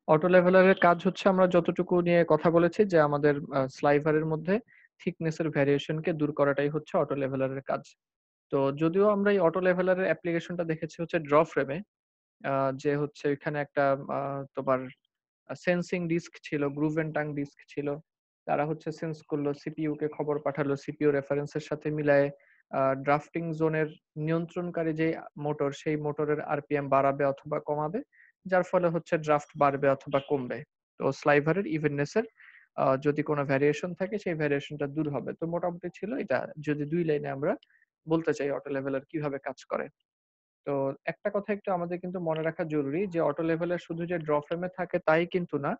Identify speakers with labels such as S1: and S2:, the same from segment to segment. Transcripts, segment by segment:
S1: Auto লেভেলারের কাজ হচ্ছে আমরা যতটুকু নিয়ে কথা বলেছি যে আমাদের স্লাইভারের মধ্যে থিকনেস এর ভেরিয়েশনকে দূর করাটাই হচ্ছে অটো লেভেলারের কাজ। তো যদিও আমরা এই অটো লেভেলারের অ্যাপ্লিকেশনটা দেখেছি হচ্ছে ড্র ফ্রেমে, আ যে হচ্ছে এখানে একটা আ তোমার সেন্সিং ডিস্ক ছিল, গ্রুভ এন্ড টাং ডিস্ক ছিল। তারা হচ্ছে সেন্স করলো, সিপিইউ কে খবর পাঠালো। সিপিইউ রেফারেন্স এর সাথে মিলায়ে ড্রাফটিং জোনের নিয়ন্ত্রণকারী যে মোটর, সেই মোটরের আরপিএম বাড়াবে অথবা কমাবে। যার ফলে হচ্ছে ড্রাফট বাড়বে অথবা কমবে। তো স্লাইভারের ইভেননেস এর যদি কোনো ভ্যারিয়েশন থাকে সেই ভ্যারিয়েশনটা দূর হবে। তো মোটামুটি ছিল এটা। যদি ২ লাইনে আমরা বলতে চাই অটো লেভেলার কিভাবে কাজ করে। তো একটা কথা একটু আমাদের কিন্তু মনে রাখা জরুরি যে অটো লেভেলার শুধু যে ড্র ফ্রেমে থাকে তাই কিন্তু না।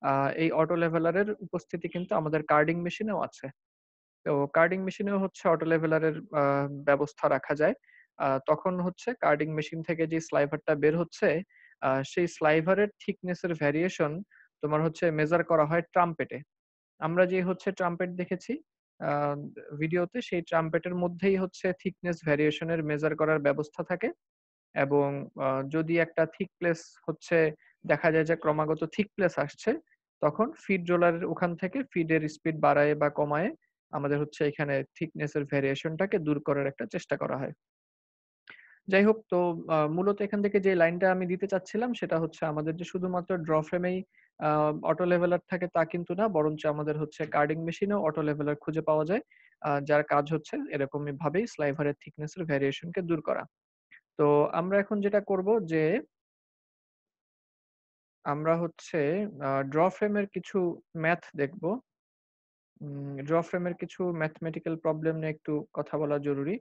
S1: আ এই অটো লেভেলারের উপস্থিতি কিন্তু আমাদের কার্ডিং মেশিনেও আছে। তো কার্ডিং মেশিনেও হচ্ছে অটো লেভেলারের ব্যবস্থা রাখা যায়। তখন হচ্ছে কার্ডিং মেশিন থেকে যে স্লাইভারটা বের হচ্ছে, সেই স্লাইভারের থিকনেস এর ভ্যারিয়েশন তোমার হচ্ছে মেজার করা হয় ট্রাম্পেটে। আমরা যে হচ্ছে ট্রাম্পেট দেখেছি আ ভিডিওতে, সেই ট্রাম্পেটের মধ্যেই হচ্ছে থিকনেস ভ্যারিয়েশন এর মেজার করার ব্যবস্থা থাকে। এবং যদি একটা থিক প্লেস হচ্ছে দেখা যায় যে ক্রমাগত থিক প্লেস আসছে, তখন ফিড রোলারের ওখান থেকে ফিডের স্পিড বাড়ায় বা কমায়ে আমাদের হচ্ছে এখানে থিকনেস এর ভেরিয়েশনটাকে দূর করার একটা চেষ্টা করা হয়। যাই হোক, তো মূলত এখান থেকে যে লাইনটা আমি দিতে চাচ্ছিলাম সেটা হচ্ছে আমাদের যে শুধুমাত্র ড্র ফ্রেমেই আ অটো লেভেলার থাকে তা কিন্তু না। বরঞ্চ আমাদের হচ্ছে কার্ডিং মেশিনেও অটো লেভেলার খুঁজে পাওয়া যায়। যার কাজ হচ্ছে এরকমই ভাবেই স্লাইভারের থিকনেস এর ভেরিয়েশনকে দূর করা। তো আমরা এখন যেটা করব যে আমরা হচ্ছে ড্র ফ্রেমের কিছু ম্যাথ দেখব। ড্র ফ্রেমের কিছু ম্যাথমেটিক্যাল প্রবলেম নিয়ে একটু কথা বলা জরুরি।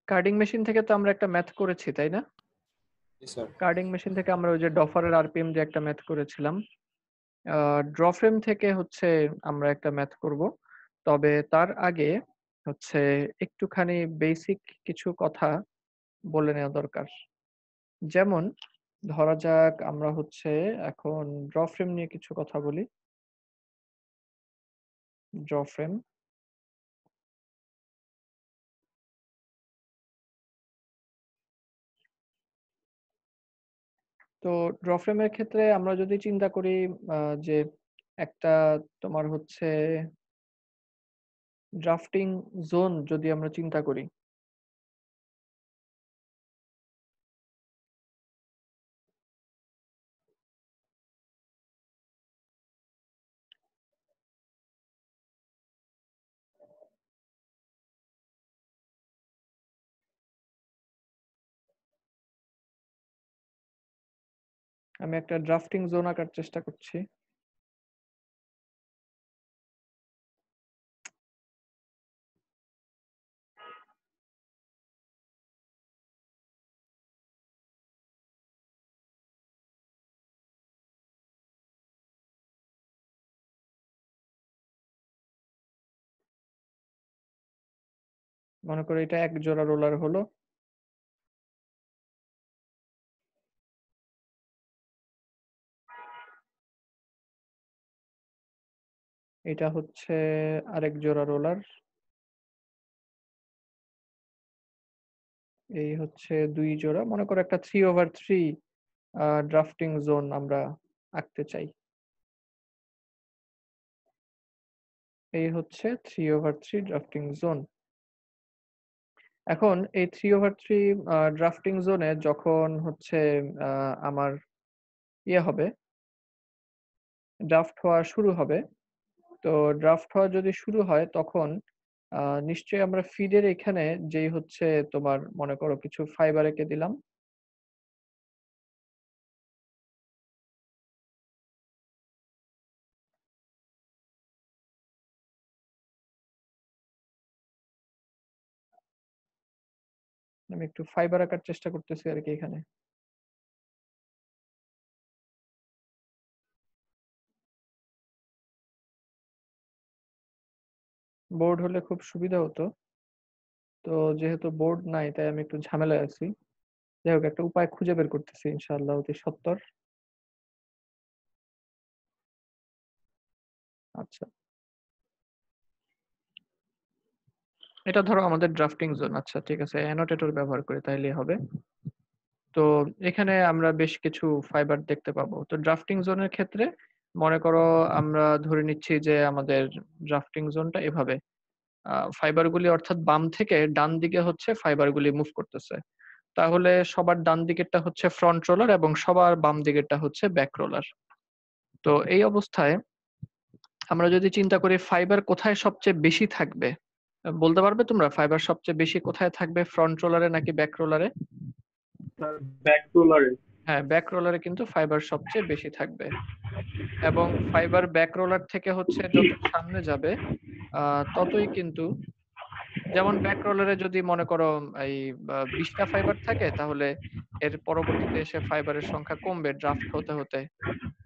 S1: কার্ডিং মেশিন থেকে তো আমরা একটা ম্যাথ করেছি, তাই না?
S2: জি স্যার।
S1: কার্ডিং মেশিন থেকে আমরা ওই যে ডফারের আরপিএম দিয়ে একটা ম্যাথ করেছিলাম। ড্র ফ্রেম থেকে হচ্ছে আমরা একটা ম্যাথ করব। তবে তার আগে হচ্ছে একটুখানি বেসিক কিছু কথা বলে নেওয়া দরকার। যেমন ধরা যাক আমরা হচ্ছে এখন ড্র ফ্রেম নিয়ে কিছু কথা বলি। Draw frame. তো ড্র ফ্রেমের ক্ষেত্রে আমরা যদি চিন্তা করি আ যে একটা তোমার হচ্ছে ড্রাফটিং জোন যদি আমরা চিন্তা করি, আমি একটা ড্রাফটিং জোন আঁকার চেষ্টা করছি। মনে করি এটা এক জোড়া রোলার হলো। এটা হচ্ছে আরেক জোড়া রোলার। এই হচ্ছে ২ জোড়া। মনে করো একটা 3/3 ড্রাফটিং জোন আমরা আঁকতে চাই। এই হচ্ছে 3/3 ড্রাফটিং জোন। এখন এই 3/3 ড্রাফটিং জোনে যখন হচ্ছে আ আমার হবে, ড্রাফট হওয়া শুরু হবে। তো ড্রাফট হওয়া যদি শুরু হয় তখন আ নিশ্চয়ই আমরা ফিডের এখানে যেই হচ্ছে তোমার মনে করো কিছু ফাইবার এঁকে দিলাম। আমি একটু ফাইবার আঁকার চেষ্টা করতেছি আরকি এখানে। বোর্ড হলে খুব সুবিধা হতো। তো যেহেতু বোর্ড নাই তাই আমি একটু ঝামেলায় আছি। যাই হোক, একটা উপায় খুঁজে বের করতেছি ইনশাআল্লাহ অতি সত্বর। আচ্ছা, এটা ধরো আমাদের ড্রাফটিং জোন। আচ্ছা ঠিক আছে, অ্যানোটেটর ব্যবহার করি তাইলেই হবে। তো এখানে আমরা বেশ কিছু ফাইবার দেখতে পাবো। তো ড্রাফটিং জোনের ক্ষেত্রে মনে করো আমরা ধরে নিচ্ছি যে আমাদের ড্রাফটিং জোনটা এভাবে ফাইবারগুলি অর্থাৎ বাম থেকে ডান দিকে হচ্ছে ফাইবারগুলি মুভ করতেছে। তাহলে সবার ডান দিকেরটা হচ্ছে ফ্রন্ট রোলার এবং সবার বাম দিকেরটা হচ্ছে ব্যাক রোলার। তো এই অবস্থায় আমরা যদি চিন্তা করি ফাইবার কোথায় সবচেয়ে বেশি থাকবে, বলতে পারবে তোমরা ফাইবার সবচেয়ে বেশি কোথায় থাকবে, ফ্রন্ট রোলারে নাকি ব্যাক রোলারে?
S2: স্যার ব্যাক রোলারে।
S1: হ্যাঁ, ব্যাক রোলারে কিন্তু ফাইবার সবচেয়ে বেশি থাকবে। এবং ফাইবার ব্যাক রোলার থেকে হচ্ছে যত সামনে যাবে ততই কিন্তু, যেমন ব্যাক রোলারে যদি মনে করো এই 20টা ফাইবার থাকে, তাহলে এর পরবর্তীতে এসে ফাইবারের সংখ্যা কমবে, ড্রাফট হতে হতে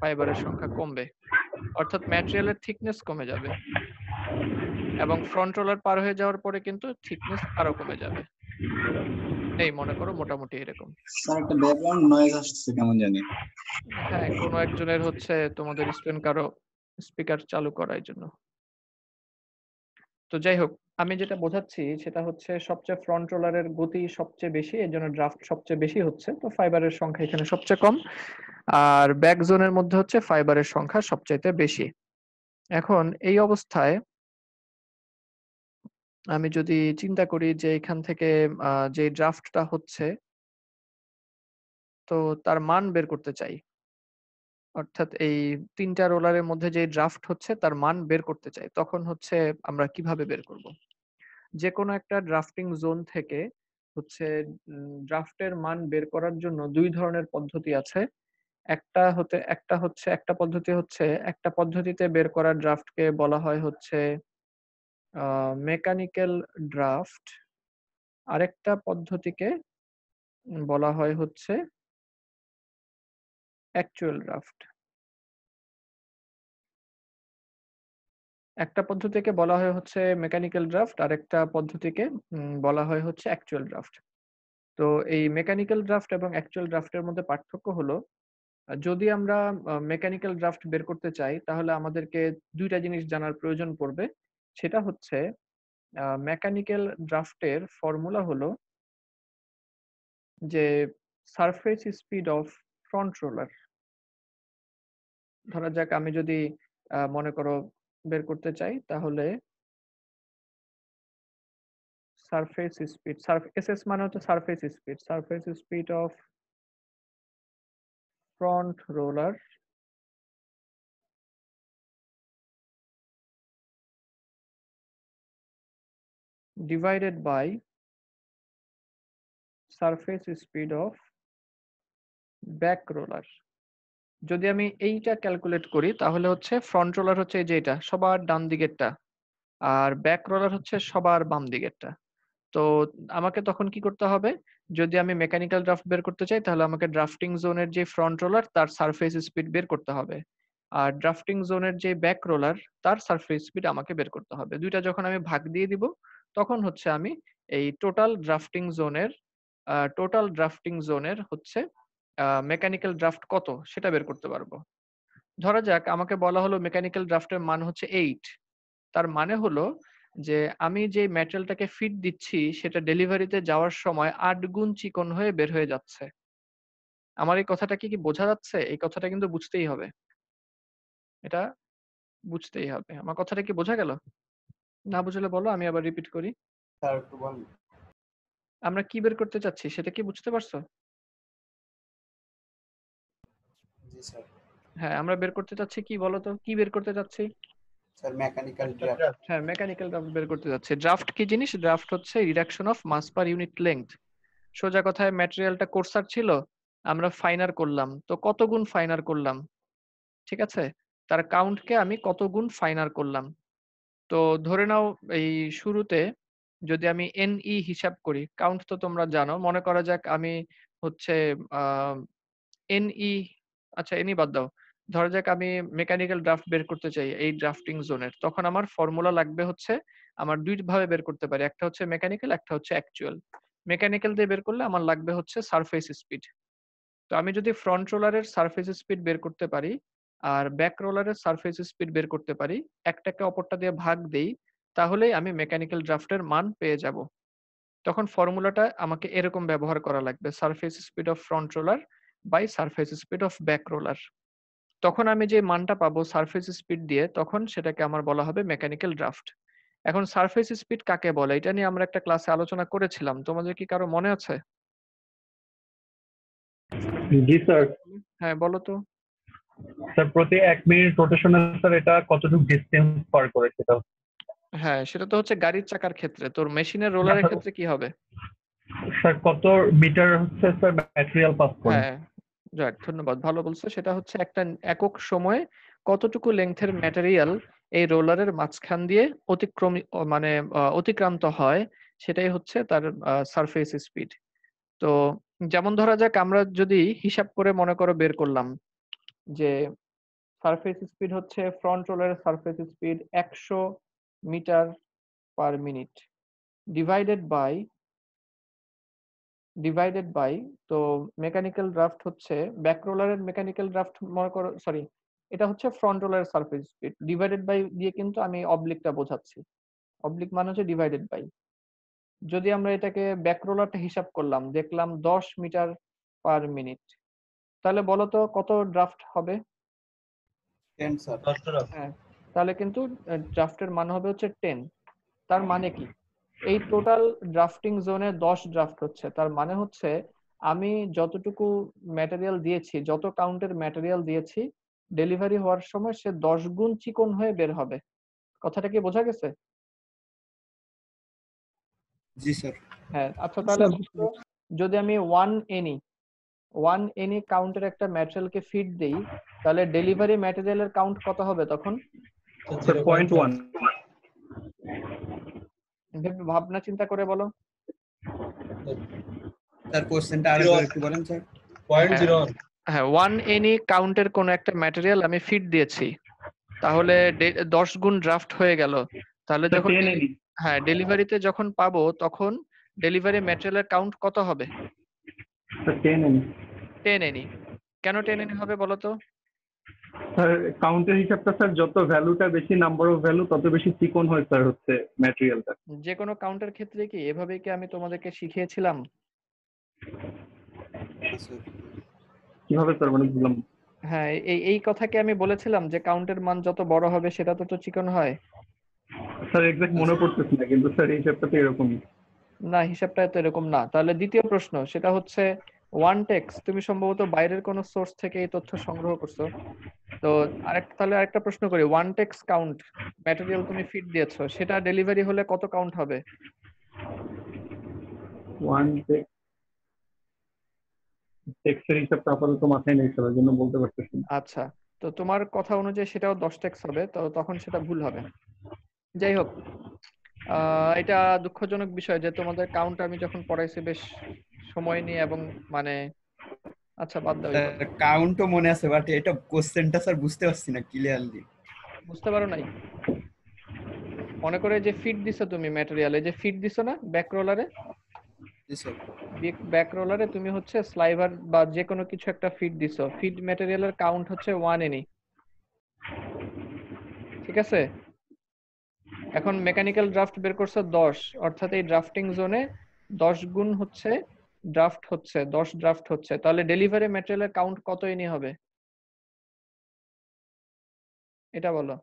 S1: ফাইবারের সংখ্যা কমবে, অর্থাৎ ম্যাটেরিয়ালের থিকনেস কমে যাবে। এবং ফ্রন্ট রোলার পার হয়ে যাওয়ার পরে কিন্তু থিকনেস আরো কমে যাবে। এই মনে করো মোটামুটি এরকম।
S3: স্যার একটা ব্যাকগ্রাউন্ড নয়েজ আসছে কেমন জানি।
S1: হ্যাঁ, কোনো একজনের হচ্ছে তোমাদের স্টুডেন্ট কারো স্পিকার চালু করা এই জন্য। তো যাই হোক, আমি যেটা বোঝাচ্ছি সেটা হচ্ছে সবচেয়ে ফ্রন্ট রোলারের গতি সবচেয়ে বেশি, এর জন্য ড্রাফট সবচেয়ে বেশি হচ্ছে, তো ফাইবারের সংখ্যা এখানে সবচেয়ে কম। আর ব্যাক জোনের মধ্যে হচ্ছে ফাইবারের সংখ্যা সবচাইতে বেশি। এখন এই অবস্থায় আমি যদি চিন্তা করি যে এখান থেকে যে ড্রাফটটা হচ্ছে, তো তার মান বের করতে চাই, অর্থাৎ এই 3টা রোলারের মধ্যে যে ড্রাফট হচ্ছে তার মান বের করতে চাই, তখন হচ্ছে আমরা কিভাবে বের করব? যেকোনো একটা ড্রাফটিং জোন থেকে হচ্ছে ড্রাফটের মান বের করার জন্য 2 ধরনের পদ্ধতি আছে। একটা পদ্ধতিতে বের করা ড্রাফটকে বলা হয় হচ্ছে মেকানিক্যাল ড্রাফট। আরেকটা পদ্ধতিকে বলা হয় হচ্ছে অ্যাকচুয়াল ড্রাফট। একটা পদ্ধতিকে বলা হয় হচ্ছে মেকানিক্যাল ড্রাফট, আরেকটা পদ্ধতিকে বলা হয় হচ্ছে অ্যাকচুয়াল ড্রাফট। তো এই মেকানিক্যাল ড্রাফট এবং অ্যাকচুয়াল ড্রাফটের মধ্যে পার্থক্য হলো, যদি আমরা মেকানিক্যাল ড্রাফট বের করতে চাই তাহলে আমাদেরকে 2টা জিনিস জানার প্রয়োজন পড়বে। সেটা হচ্ছে মেকানিক্যাল ড্রাফটের ফর্মুলা হলো যে surface speed of front roller. ধরা যাক আমি যদি মনে করো বের করতে চাই, তাহলে সারফেস স্পিড, এসএস মানে হচ্ছে surface speed of front roller divided by surface speed of back roller. যদি আমি এইটা ক্যালকুলেট করি তাহলে হচ্ছে ফ্রন্ট রোলার হচ্ছে এই যে এটা সবার ডান দিকেরটা, আর ব্যাক রোলার হচ্ছে সবার বাম দিকেরটা। তো আমাকে তখন কি করতে হবে, যদি আমি মেকানিক্যাল ড্রাফট বের করতে চাই তাহলে আমাকে ড্রাফটিং জোনের যে ফ্রন্ট রোলার তার সারফেস স্পিড বের করতে হবে, আর ড্রাফটিং জোনের যে ব্যাক রোলার তার সারফেস স্পিড আমাকে বের করতে হবে। দুইটা যখন আমি ভাগ দিয়ে দিব তখন হচ্ছে আমি এই টোটাল ড্রাফটিং জোনের হচ্ছে মেকানিক্যাল ড্রাফট কত সেটা বের করতে পারবো। ধরা যাক আমাকে বলা হলো মেকানিক্যাল ড্রাফটের মান হচ্ছে 8। তার মানে হলো যে আমি যে ম্যাটেরিয়ালটাকে ফিড দিচ্ছি সেটা ডেলিভারিতে যাওয়ার সময় 8 গুণ চিকন হয়ে বের হয়ে যাচ্ছে। আমার এই কথাটা কি বোঝা যাচ্ছে? এই কথাটা কিন্তু বুঝতেই হবে। এটা বুঝতেই হবে। আমার কথাটা কি বোঝা গেল? না বুঝলে বলো, আমি আবার রিপিট করি।
S3: স্যার একটু বল।
S1: আমরা কি বের করতে চাচ্ছি সেটা কি বুঝতে পারছো?
S3: জি স্যার।
S1: হ্যাঁ, আমরা বের করতে চাচ্ছি কি বলো তো? কি বের করতে চাচ্ছি?
S3: Sir mechanical draft.
S1: হ্যাঁ, মেকানিক্যাল ড্রাফট বের করতে যাচ্ছি। ড্রাফট কি জিনিস? ড্রাফট হচ্ছে reduction of mass per unit length. সোজা কথায় ম্যাটেরিয়ালটা কোর্সার ছিল, আমরা ফাইনার করলাম। তো কত গুণ ফাইনার করলাম? ঠিক আছে? তার কাউন্টকে আমি কত গুণ ফাইনার করলাম। তো ধরে নাও এই শুরুতে যদি আমি NE হিসাব করি, কাউন্ট তো তোমরা জানো। মনে করা যাক আমি হচ্ছে আ NE, আচ্ছা NE বাদ দাও। ধরা যাক আমি মেকানিক্যাল ড্রাফট বের করতে চাই এই ড্রাফটিং জোনের, তখন আমার ফর্মুলা লাগবে হচ্ছে, আমার দুই ভাবে বের করতে পারি, একটা হচ্ছে মেকানিক্যাল, একটা হচ্ছে অ্যাকচুয়াল। মেকানিক্যাল দিয়ে বের করলে আমার লাগবে হচ্ছে সারফেস স্পিড। তো আমি যদি ফ্রন্ট রোলারের সারফেস স্পিড বের করতে পারি আর ব্যাক রোলারের সারফেস স্পিড বের করতে পারি, একটাকে অপরটা দিয়ে ভাগ দেই, তাহলেই আমি মেকানিক্যাল ড্রাফটের মান পেয়ে যাব। তখন ফর্মুলাটা আমাকে এরকম ব্যবহার করা লাগবে, surface speed of front roller by surface speed of back roller. তখন আমি যে মানটা পাবো সারফেস স্পিড দিয়ে, তখন সেটাকে আমার বলা হবে মেকানিক্যাল ড্রাফট। এখন সারফেস স্পিড কাকে বলে এটা নিয়ে আমরা একটা ক্লাসে আলোচনা করেছিলাম, তোমাদের কি কারো মনে আছে?
S2: জি স্যার।
S1: হ্যাঁ বলো তো।
S2: স্যার প্রতি 1 মিনিট রোটেশনে স্যার এটা কতটুকু ডিসটেন্স পার করে সেটা?
S1: হ্যাঁ সেটা তো হচ্ছে গাড়ির চাকার ক্ষেত্রে, তোর মেশিনের রোলারের ক্ষেত্রে কি হবে?
S2: স্যার কত মিটার হচ্ছে স্যার ম্যাটেরিয়াল পাস করে?
S1: হ্যাঁ যাক ধন্যবাদ, ভালো বলছো। সেটা হচ্ছে একটা একক সময়ে কতটুকু লেংথের ম্যাটেরিয়াল এই রোলারের মাঝখান দিয়ে মানে অতিক্রান্ত হয়, সেটাই হচ্ছে তার সারফেস স্পিড। তো যেমন ধরা যাক আমরা যদি হিসাব করে মনে করো বের করলাম যে সারফেস স্পিড হচ্ছে ফ্রন্ট রোলারের surface speed 100 metre per minute divided by, তো মেকানিক্যাল ড্রাফট হচ্ছে ব্যাক রোলারের মেকানিক্যাল ড্রাফট মনে করো, সরি এটা হচ্ছে ফ্রন্ট রোলারের সারফেস স্পিড ডিভাইডেড বাই দিয়ে, কিন্তু আমি অবলিকটা বোঝাচ্ছি, অবলিক মানে হচ্ছে ডিভাইডেড বাই। যদি আমরা এটাকে ব্যাক রোলারটা হিসাব করলাম, দেখলাম 10 মিটার পার মিনিট, তাহলে বলো তো কত ড্রাফট হবে?
S3: 10 স্যার।
S1: হ্যাঁ, তাহলে কিন্তু ড্রাফটের মান হবে হচ্ছে 10। তার মানে কি, এই টোটাল ড্রাফটিং জোনে 10 ড্রাফট হচ্ছে, তার মানে হচ্ছে আমি যতটুকু ম্যাটেরিয়াল দিয়েছি, যত কাউন্টের ম্যাটেরিয়াল দিয়েছি, ডেলিভারি হওয়ার সময় সে 10 গুণ চিকন হয়ে বের হবে। কথাটা কি বোঝা গেছে?
S3: জি স্যার।
S1: হ্যাঁ আচ্ছা, তাহলে বলতো, যদি আমি 1 এনি কাউন্টের একটা ম্যাটেরিয়ালকে ফিড দেই, তাহলে ডেলিভারি ম্যাটেরিয়ালের কাউন্ট কত হবে তখন?
S2: স্যার 0.1।
S1: ভাবনা চিন্তা করে বলো।
S3: স্যার কোশ্চেনটা আরেকবার একটু বলেন স্যার।
S1: হ্যাঁ 1 এনি কাউন্টের কোন একটা ম্যাটেরিয়াল আমি ফিড দিয়েছি, তাহলে 10 গুণ ড্রাফট হয়ে গেল। তাহলে যখন হ্যাঁ ডেলিভারিতে যখন পাবো, তখন ডেলিভারি ম্যাটেরিয়ালের কাউন্ট কত হবে? 10 এনি। কেন 10 এনি হবে বলো তো?
S2: স্যার কাউন্টের হিসাবটা স্যার যত ভ্যালুটা বেশি, নাম্বার অফ ভ্যালু তত বেশি চিকন হয় স্যার হচ্ছে ম্যাটেরিয়ালটা।
S1: যে কোনো কাউন্টের ক্ষেত্রে কি এভাবে কি আমি তোমাদেরকে শিখিয়েছিলাম?
S2: কিভাবে স্যার মানে বুঝলাম?
S1: হ্যাঁ এই কথা কি আমি বলেছিলাম যে কাউন্টের মান যত বড় হবে সেটা তত চিকন হয়?
S2: স্যার এক্সাক্ট মনে পড়তেছে না, কিন্তু স্যার এই হিসাবটা তো এরকমই।
S1: না, হিসাবটা তো এরকম না। তাহলে দ্বিতীয় প্রশ্ন, সেটা হচ্ছে ওয়ান টেক্স, তুমি সম্ভবত বাইরের কোনো সোর্স থেকে এই তথ্য সংগ্রহ করছো। তো তাহলে আরেকটা প্রশ্ন করি, ওয়ান টেক্স কাউন্ট ম্যাটেরিয়াল তুমি ফিড দিয়েছো, সেটা ডেলিভারি হলে কত কাউন্ট হবে?
S2: ওয়ান টেক্সের হিসাবটা আপাতত মাথায় নেই স্যার, ওই জন্য বলতে পারতেছি না।
S1: আচ্ছা, তো তোমার কথা অনুযায়ী সেটাও 10 টেক্স হবে, তো তখন সেটা ভুল হবে। যাই হোক, এটা দুঃখজনক বিষয় যে তোমাদের কাউন্ট আমি যখন পড়াইছি বেশ সময় নিয়ে এবং মানে, আচ্ছা বাদ দাও এই কথা।
S3: স্যার কাউন্টও মনে আছে, বাট এটা কোশ্চেনটা স্যার বুঝতে পারছি না ক্লিয়ারলি।
S1: বুঝতে পারো নাই? মনে করে যে ফিড দিছো তুমি ম্যাটেরিয়ালে, যে ফিড দিছো না ব্যাক রোলারে,
S3: জি স্যার।
S1: ব্যাক রোলারে তুমি হচ্ছে স্লাইভার বা যে কোনো কিছু একটা ফিড দিছো, ফিড ম্যাটেরিয়ালের কাউন্ট হচ্ছে 1 এনি, ঠিক আছে? এখন মেকানিক্যাল ড্রাফট বের করছো 10, অর্থাৎ এই ড্রাফটিং জোনে 10 গুণ হচ্ছে ড্রাফট হচ্ছে, 10 ড্রাফট হচ্ছে, তাহলে ডেলিভারি ম্যাটেরিয়ালের কাউন্ট কত এনি হবে এটা বলো।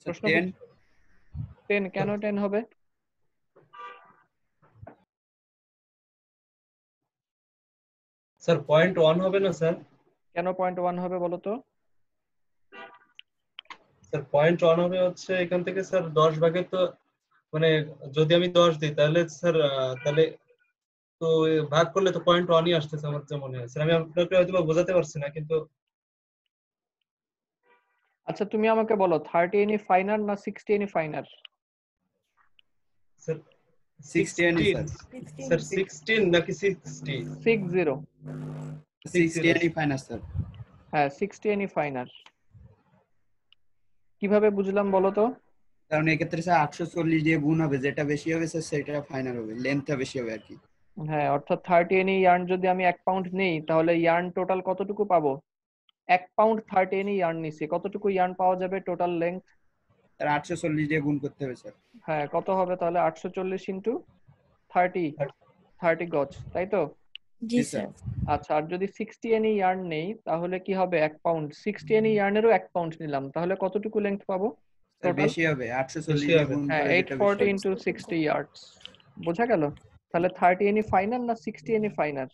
S1: প্রশ্ন
S3: 10।
S1: 10 কেন 10 হবে?
S4: স্যার 0.1 হবে না স্যার?
S1: কেন 0.1 হবে বলো তো?
S4: স্যার 0.1 হবে হচ্ছে এখান থেকে স্যার 10 ভাগে তো মানে যদি আমি 10 দিই তাহলে স্যার তাহলে তো ভাগ করলে তো 0.1ই আসতেছে আমার যা মনে হয় স্যার। আমি আপনাকে হয়তো বা বোঝাতে পারছি না কিন্তু
S1: আচ্ছা তুমি আমাকে বলো 30 এনি ফাইনার না 60 any finer?
S4: Sir
S3: 60 any sir
S4: 16 sir 16 নাকি 60
S1: 60
S3: 60 any fine sir
S1: হ্যাঁ 60 এনি ফাইনার। কিভাবে বুঝলাম বলো তো?
S3: কারণ এক্ষেত্রে স্যার 840 দিয়ে গুণ হবে, যেটা বেশি হবে স্যার সেটা ফাইনাল হবে, লেন্থটা বেশি হবে আর কি।
S1: হ্যাঁ অর্থাৎ 30 এনি ইয়ার্ন যদি আমি 1 পাউন্ড নেই তাহলে ইয়ার্ন টোটাল কতটুকু পাবো? 1 পাউন্ড 30 এনি ইয়ার্ন নিছি, কতটুকু ইয়ার্ন পাওয়া যাবে টোটাল লেংথ?
S3: তার 840 দিয়ে গুণ করতে হবে স্যার।
S1: হ্যাঁ কত হবে তাহলে? 840 ইন্টু 30 গজ, তাই তো?
S5: জি স্যার।
S1: আচ্ছা, আর যদি 60 এনি ইয়ার্ন নেই তাহলে কি হবে? 1 পাউন্ড। 60 এনি ইয়ার্নেরও 1 পাউন্ড নিলাম, তাহলে কতটুকু লেংথ পাবো
S3: স্যার
S1: টোটাল?
S3: বেশি হবে, 840
S4: বেশি
S3: দিয়ে
S4: হবে।
S3: গুণ
S1: হ্যাঁ
S3: করে যেটা বেশি
S1: 840
S3: হবে।
S1: ইন্টু 60 ইয়ার্ডস। বোঝা গেল? তাহলে 30 এনি ফাইনাল না 60 any final?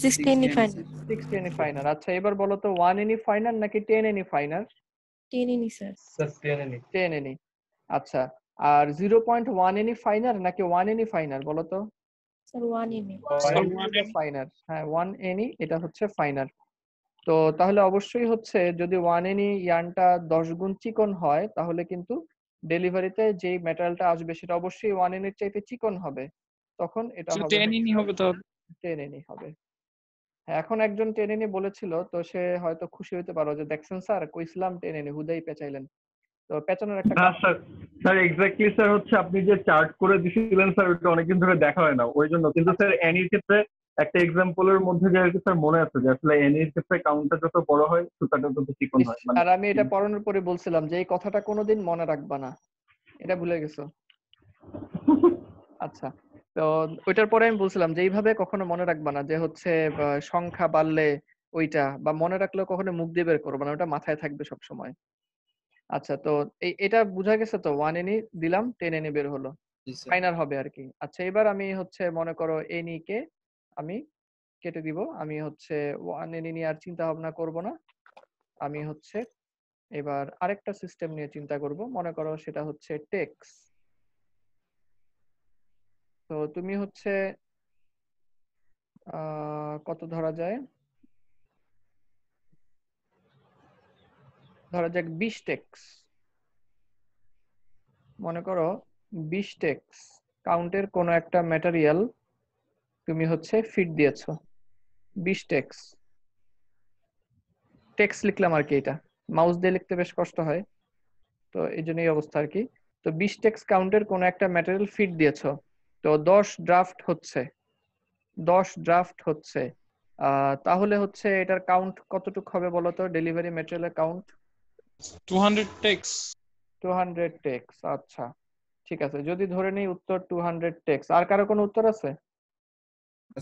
S5: 16
S3: 60
S5: fine.
S3: Sir.
S1: 60 any final. আচ্ছা এবার বলো তো 1 এনি ফাইনাল নাকি 10 এনি ফাইনাল?
S5: 10 নি স্যার।
S4: Sir 10 any
S1: 10 any. আচ্ছা, আর 0.1 এনি ফাইনাল নাকি 1 এনি ফাইনাল বলো তো?
S5: স্যার 1 নি।
S1: ফাইনাল। হ্যাঁ 1 এনি এটা হচ্ছে ফাইনাল। তো তাহলে অবশ্যই হচ্ছে যদি 1 এনি ইয়ার্নটা 10 গুণ চিকন হয় তাহলে কিন্তু ডেলিভারিতে যেই ম্যাটেরিয়ালটা আসবে সেটা অবশ্যই 1 এনির চাইতে চিকন হবে। তখন এটা হবে
S6: 10 ইনি হবে তো
S1: 10 এনি হবে। হ্যাঁ, এখন একজন 10 এনি বলেছিল, তো সে হয়তো খুশি হইতে পারো যে দেখছেন স্যার কইছিলাম 10 এনি, হুদাই পেঁচাইলেন। তো পেঁচানোর একটা
S2: না স্যার, স্যার এক্স্যাক্টলি স্যার হচ্ছে আপনি যে চার্ট করে দিয়েছিলেন স্যার ওটা অনেকদিন ধরে দেখা হয় না ওই জন্য। কিন্তু স্যার এনির ক্ষেত্রে একটা এক্সাম্পলের মধ্যে যে আর কি স্যার মনে আছে যে আসলে এনির ক্ষেত্রে কাউন্টটা যত বড় হয় সুতাটা তত চিকন হয়।
S1: আর আমি এটা পড়ানোর পরে বলছিলাম যে এই কথাটা কোনোদিন মনে রাখবা না, এটা ভুলে গেছো। আচ্ছা, তো ওইটার পরে আমি বলছিলাম যে এইভাবে কখনো মনে রাখবা না যে হচ্ছে সংখ্যা বাড়লে ওইটা, বা মনে রাখলেও কখনো মুখ দিয়ে বের করবো না, ওটা মাথায় থাকবে সব সময়। আচ্ছা, তো এটা বোঝা গেছে তো? 1 এনি দিলাম, 10 এনি বের হলো,
S3: জি স্যার।
S1: ফাইনাল হবে আর কি। আচ্ছা এবার আমি হচ্ছে মনে করো এনি কে আমি কেটে দিব, আমি হচ্ছে 1 এনি নিয়ে আর চিন্তা ভাবনা করব না। আমি হচ্ছে এবার আরেকটা সিস্টেম নিয়ে চিন্তা করব, মনে করো সেটা হচ্ছে টেক্স। তো তুমি হচ্ছে কত ধরা যায়, ধরা যাক 20 টেক্স। মনে করো 20 টেক্স কাউন্টের কোন একটা ম্যাটেরিয়াল তুমি হচ্ছে ফিট দিয়েছো। 20 টেক্স লিখলাম আর কি, এটা মাউস দিয়ে লিখতে বেশ কষ্ট হয়, তো এই জন্য এই অবস্থা আর কি। তো 20 টেক্স কাউন্টের কোন একটা ম্যাটেরিয়াল ফিট দিয়েছো, তো 10 ড্রাফট হচ্ছে। তাহলে হচ্ছে এটার কাউন্ট কতটুকু হবে বলো তো? ডেলিভারি ম্যাটেরিয়ালের কাউন্ট
S6: 200 টেক্স
S1: 200 টেক্স। আচ্ছা ঠিক আছে, যদি ধরে নিই উত্তর 200 টেক্স। আর কারো কোনো উত্তর আছে?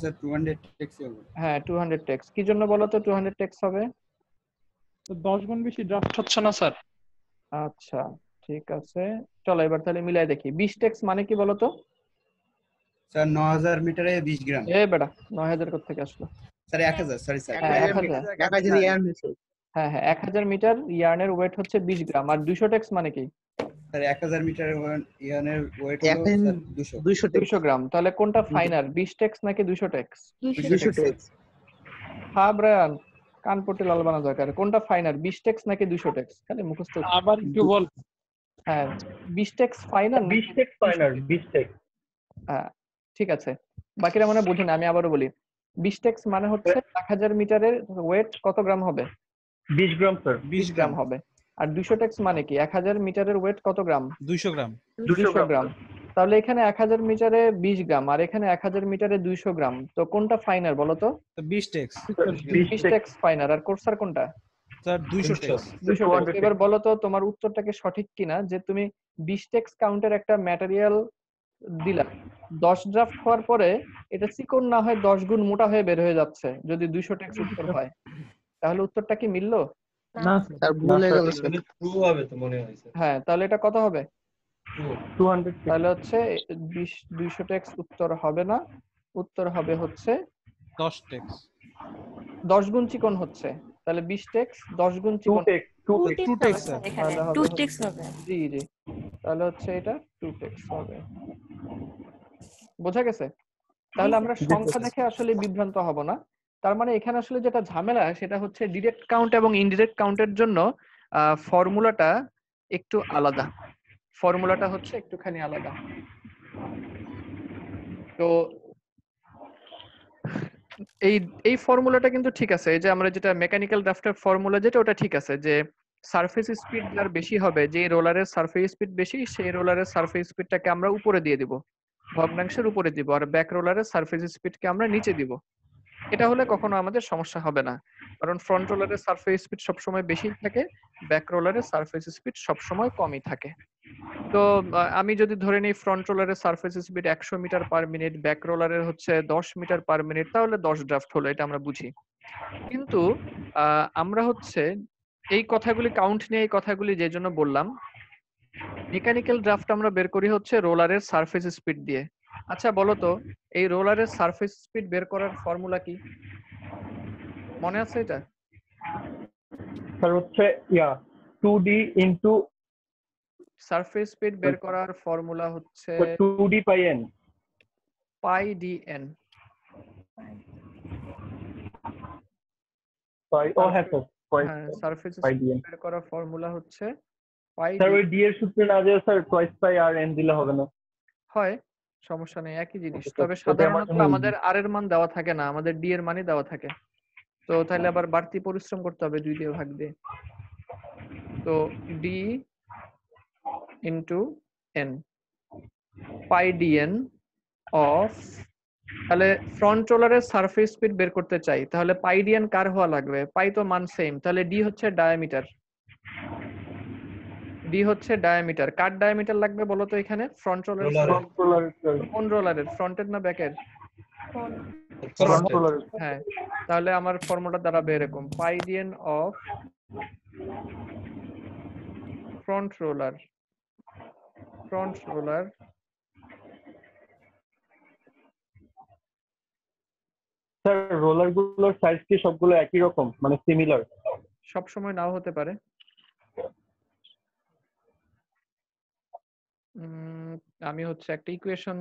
S3: স্যার 200 টেক্স হবে।
S1: হ্যাঁ 200 টেক্স। কি জন্য বলো তো 200 টেক্স হবে?
S6: তো 10 গুণ বেশি ড্রাফট হচ্ছে না স্যার?
S1: আচ্ছা ঠিক আছে, চলো এবার তাহলে মিলাই দেখি। 20 টেক্স মানে কি বলো তো?
S3: স্যার 9000 মিটারে 20 গ্রাম।
S1: এ বেটা 9000 কোথা থেকে আসলো?
S3: Sir 1000, sorry sir.
S1: হ্যাঁ 1000। হ্যাঁ 1000 মিটার ইয়ার্নের ওয়েট হচ্ছে 20 গ্রাম। আর 200 টেক্স মানে কি?
S3: স্যার 1000 মিটার ইয়ানের ওয়েট হলো স্যার
S1: 200 গ্রাম। তাহলে কোনটা ফাইনাল, 20 টেক্স নাকি 200 টেক্স?
S3: 200 টেক্স।
S1: হ্যাঁ ব্রায়ান, কানপট্টি লাল বানা দরকার। কোনটা ফাইনাল, 20 টেক্স নাকি 200 টেক্স? খালি মুখস্থ।
S6: আবার একটু বল।
S1: হ্যাঁ 20 tex final.
S2: 20 tex final, 20 tex.
S1: হ্যাঁ ঠিক আছে, বাকিরা মনে বুঝে না, আমি আবারও বলি। 20 টেক্স মানে হচ্ছে 1000 মিটারের ওয়েট কত গ্রাম হবে?
S2: 20 গ্রাম স্যার।
S1: 20 গ্রাম হবে। আর 200 টেক্স মানে কি? 1000 মিটারের ওয়েট কত গ্রাম?
S6: 200 গ্রাম।
S1: 200 গ্রাম। তাহলে এখানে 1000 মিটারে 20 গ্রাম আর এখানে 1000 মিটারে 200 গ্রাম, তো কোনটা ফাইনাল বলো তো?
S6: তো 20 টেক্স
S1: 20 টেক্স ফাইনাল। আর কোর্সার কোনটা?
S6: Sir 200 tex.
S1: 200 টেক্স। এবার বলো তো তোমার উত্তরটাকে সঠিক কিনা, যে তুমি 20 টেক্স কাউন্টের একটা ম্যাটেরিয়াল দিলা, 10 ড্রাফট হওয়ার পরে এটা চিকন না হয় 10 গুণ মোটা হয়ে বের হয়ে যাচ্ছে, যদি 200 টেক্স উত্তর হয়, তাহলে উত্তরটা কি মিললো?
S2: না স্যার, ভুল হয়ে গেল স্যার।
S4: ট্রু হবে তো মনে হয় স্যার।
S1: হ্যাঁ তাহলে এটা কত হবে?
S2: 200
S1: তাহলে হচ্ছে 200 টেক্স উত্তর হবে না, উত্তর হবে হচ্ছে
S6: 10 টেক্স।
S1: 10 গুণ চিকন হচ্ছে। তাহলে 20 টেক্স 10 গুণ
S2: 2
S1: চিকন।
S2: Tex
S6: 2 tex sir.
S5: এখানে
S1: তাহলে হবে
S5: 2 টেক্স হবে।
S1: জি জি, তাহলে হচ্ছে এটা 2 টেক্স হবে। বোঝা গেছে? তাহলে আমরা সংখ্যা দেখে আসলে বিভ্রান্ত হব না। তার মানে এখানে আসলে যেটা ঝামেলা সেটা হচ্ছে ডিরেক্ট কাউন্ট এবং ইনডিরেক্ট কাউন্টের জন্য ফর্মুলাটা একটু আলাদা। ফর্মুলাটা হচ্ছে একটুখানি আলাদা। তো এই এই ফর্মুলাটা কিন্তু ঠিক আছে, এই যে আমরা যেটা মেকানিক্যাল ড্রাফটের ফর্মুলা যেটা, ওটা ঠিক আছে যে সারফেস স্পিড যার বেশি হবে, যে রোলারের সারফেস স্পিড বেশি, সেই রোলারের সারফেস স্পিডটাকে আমরা উপরে দিয়ে দিব, ভগ্নাংশের উপরে দিব, আর ব্যাক রোলারের সারফেস স্পিডকে আমরা নিচে দিব। এটা হলে কখনো আমাদের সমস্যা হবে না, কারণ ফ্রন্ট রোলারের সারফেস স্পিড সবসময় বেশি থাকে, ব্যাক রোলারের সারফেস স্পিড সবসময় কমই থাকে। তো আমি যদি ধরে নিই ফ্রন্ট রোলারের surface speed 100 metre per minute, back রোলারের হচ্ছে 10 মিটার পার মিনিট, তাহলে 10 ড্রাফট হলো, এটা আমরা বুঝি। কিন্তু আমরা হচ্ছে এই কথাগুলি কাউন্ট নিয়ে, এই কথাগুলি যে জন্য বললাম, মেকানিক্যাল ড্রাফট আমরা বের করি হচ্ছে রোলারের সারফেস স্পিড দিয়ে। আচ্ছা বলো তো, এই রোলারের সারফেস স্পিড বের করার ফর্মুলা কি মনে আছে এটা?
S2: স্যার হচ্ছে 2D ইনটু
S1: সারফেস স্পিড বের করার ফর্মুলা হচ্ছে
S2: 2D পাই n।
S1: পাই ডি এন।
S2: হ্যাঁ স্যার,
S1: হ্যাঁ, সারফেস
S2: পাই
S1: স্পিড
S2: ডি এন।
S1: বের করার ফর্মুলা হচ্ছে পাই
S2: স্যার
S1: ডি।
S2: ওই ডি এর সূত্রে না যে স্যার টয়েস পাই আর n দিলে হবে না?
S1: হয়, সমস্যা নেই, একই জিনিস।
S2: Okay,
S1: তবে
S2: ওটা আমার
S1: সাধারণত
S2: জন্য
S1: আমাদের আর এর মান দেওয়া থাকে না, আমাদের ডি এর মানই দেওয়া থাকে। তো তাহলে আবার বাড়তি পরিশ্রম করতে হবে 2 দিয়ে ভাগ দিয়ে। তো D into N, pi D N of, তাহলে ফ্রন্ট রোলারের সারফেস স্পিড বের করতে চাই, তাহলে পাই ডি এন কার হওয়া লাগবে? পাই তো মান সেম, তাহলে ডি হচ্ছে ডায়ামিটার। ডি হচ্ছে ডায়ামিটার। কার ডায়ামিটার লাগবে বলো তো এখানে? ফ্রন্ট রোলারের। কোন রোলারের, ফ্রন্টের না ব্যাকের? হ্যাঁ, তাহলে আমার ফর্মুলা দাঁড়াবে এরকম, pi D N of front roller
S2: sir roller গুলোর সাইজ কি সবগুলো একই রকম, মানে সিমিলার?
S1: সব সময় নাও হতে পারে। আমি হচ্ছে একটা ইকুয়েশন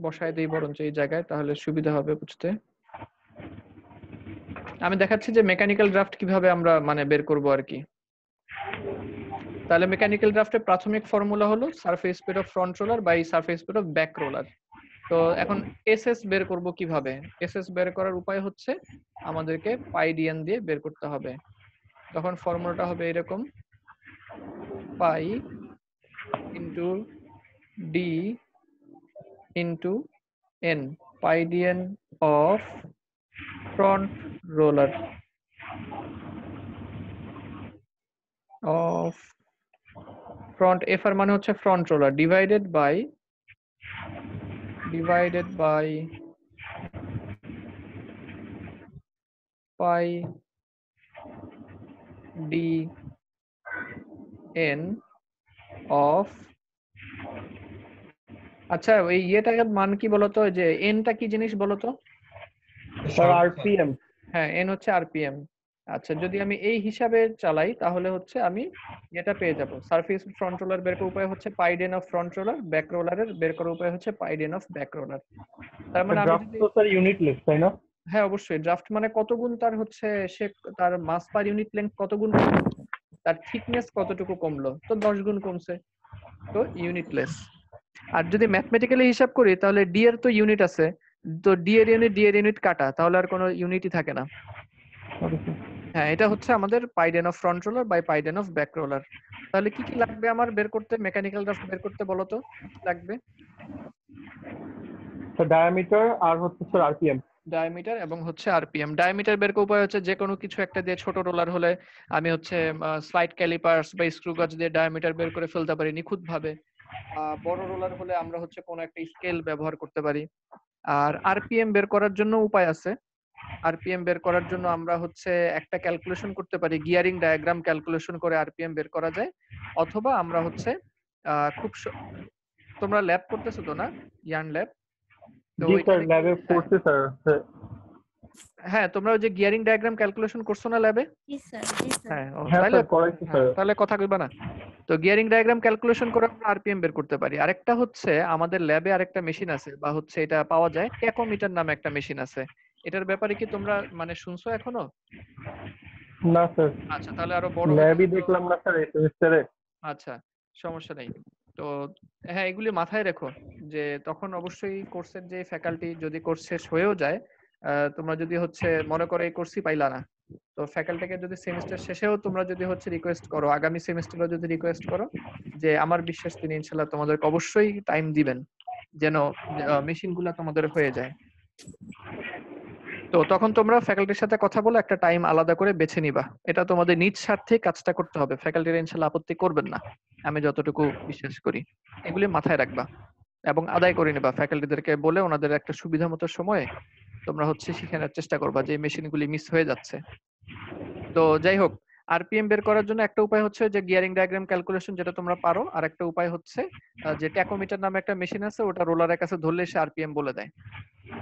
S1: বসায় দেই বরঞ্চ এই জায়গায়, তাহলে সুবিধা হবে বুঝতে। আমি দেখাচ্ছি যে মেকানিক্যাল ড্রাফট কিভাবে আমরা মানে বের করব আর কি। তাহলে মেকানিক্যাল ড্রাফটের প্রাথমিক ফর্মুলা হলো surface speed of front roller by surface speed of back roller. তো এখন এসএস বের করব কিভাবে? এসএস বের করার উপায় হচ্ছে আমাদেরকে পাই ডিএন দিয়ে বের করতে হবে। তখন ফর্মুলাটা হবে এরকম, pi into D into N, pi DN of front roller of front, F R মানে হচ্ছে front roller, divided by pi D N of, আচ্ছা এই ইয়েটার মান কি বলতো, যে এনটা কি জিনিস বলতো?
S2: Sir RPM.
S1: হ্যাঁ, এন হচ্ছে আরপিএম। আচ্ছা, যদি আমি এই হিসাবে চালাই তাহলে হচ্ছে আমি এটা পেয়ে যাব, সারফেস ফ্রন্ট রোলার বের করার উপায় হচ্ছে পাই ডেন অফ ফ্রন্ট রোলার, ব্যাক রোলারের বের করার উপায় হচ্ছে পাই ডেন অফ ব্যাক রোলার। তার মানে আমি
S2: ড্রাফট
S1: যদি,
S2: তো স্যার ইউনিটলেস তাই না?
S1: হ্যাঁ অবশ্যই, ড্রাফট মানে কত গুণ তার হচ্ছে, সে তার মাস পার ইউনিট লেন্থ কত গুণ কমলো, তার থিকনেস কতটুকু কমলো, তো 10 গুণ কমছে, তো ইউনিটলেস। আর যদি ম্যাথমেটিক্যালি হিসাব করি তাহলে ডি এর তো ইউনিট আছে, তো ডি এর ইউনিট কাটা, তাহলে আর কোনো ইউনিটই থাকে না। হ্যাঁ, এটা হচ্ছে আমাদের pi DN of front roller by pi DN of back roller. তাহলে কি কি লাগবে আমার বের করতে, মেকানিক্যাল ড্রাফট বের করতে বলো তো কি লাগবে?
S2: ডায়ামিটার আর হচ্ছে স্যার আরপিএম।
S1: ডায়ামিটার এবং হচ্ছে আরপিএম। ডায়ামিটার বের করার উপায় হচ্ছে যে কোনো কিছু একটা দিয়ে, ছোট রোলার হলে আমি হচ্ছে স্লাইড ক্যালিপার্স বা স্ক্রু গাজ দিয়ে ডায়ামিটার বের করে ফেলতে পারি নিখুঁত ভাবে। বড় রোলার হলে আমরা হচ্ছে কোনো একটা স্কেল ব্যবহার করতে পারি। আর আরপিএম বের করার জন্য উপায় আছে। আরপিএম বের করার জন্য আমরা হচ্ছে একটা ক্যালকুলেশন করতে পারি, গিয়ারিং ডায়াগ্রাম ক্যালকুলেশন করে আরপিএম বের করা যায়, অথবা আমরা হচ্ছে খুব তোমরা ল্যাব করতেছো তো না, ইয়ার্ন ল্যাব? তো
S2: জি স্যার,
S1: ওইখানে
S2: ল্যাবে করতে স্যার।
S1: হ্যাঁ, তোমরা ওই যে গিয়ারিং ডায়াগ্রাম ক্যালকুলেশন করছো না ল্যাবে?
S5: জি স্যার।
S1: হ্যাঁ,
S2: হ্যাঁ
S1: তাহলে
S2: স্যার করাইছি স্যার।
S1: তাহলে কথা কইবা না। তো গিয়ারিং ডায়াগ্রাম ক্যালকুলেশন করে আমরা আরপিএম বের করতে পারি। আরেকটা হচ্ছে আমাদের ল্যাবে আরেকটা মেশিন আছে, বা হচ্ছে এটা পাওয়া যায়, ট্যাকোমিটার নামে একটা মেশিন আছে। এটার ব্যাপারে কি তোমরা মানে শুনছো এখনো?
S2: না স্যার,
S1: আচ্ছা, তাহলে আরো বড়
S2: ল্যাবই দেখলাম না স্যার এই সেমিস্টারে।
S1: আচ্ছা, সমস্যা নেই। তো হ্যাঁ, এগুলি মাথায় রেখো যে তখন অবশ্যই কোর্সের যে ফ্যাকাল্টি যদি কোর্স শেষ হয়েও যায়, তোমরা যদি হচ্ছে মনে করো এই কোর্সই পাইলা না, তো ফ্যাকাল্টিকে যদি সেমিস্টার শেষেও তোমরা যদি হচ্ছে রিকোয়েস্ট করো, আগামী সেমিস্টারে যদি রিকোয়েস্ট করো, যে আমার বিশ্বাস তিনি ইনশাল্লাহ তোমাদেরকে অবশ্যই টাইম দিবেন যেন মেশিনগুলো তোমাদের হয়ে যায়। তো তখন তোমরা ফ্যাকাল্টির সাথে কথা বলে একটা টাইম আলাদা করে বেছে নিবা। এটা তোমাদের নিজ স্বার্থে কাজটা করতে হবে, ফ্যাকাল্টিরা ইনশাল্লাহ আপত্তি করবেন না, আমি যতটুকু বিশ্বাস করি। এগুলি মাথায় রাখবা এবং আদায় করে নিবা ফ্যাকাল্টিদেরকে বলে, ওনাদের একটা সুবিধা মতো সময়ে তোমরা হচ্ছে শিখানোর চেষ্টা করবা যে মেশিনগুলি মিস হয়ে যাচ্ছে। তো যাই হোক, আরপিএম বের করার জন্য একটা উপায় হচ্ছে যে গিয়ারিং ডায়াগ্রাম ক্যালকুলেশন, যেটা তোমরা পারো। আর একটা উপায় হচ্ছে যে ট্যাকোমিটার নামে একটা মেশিন আছে, ওটা রোলারের কাছে ধরলে সে আরপিএম বলে দেয়।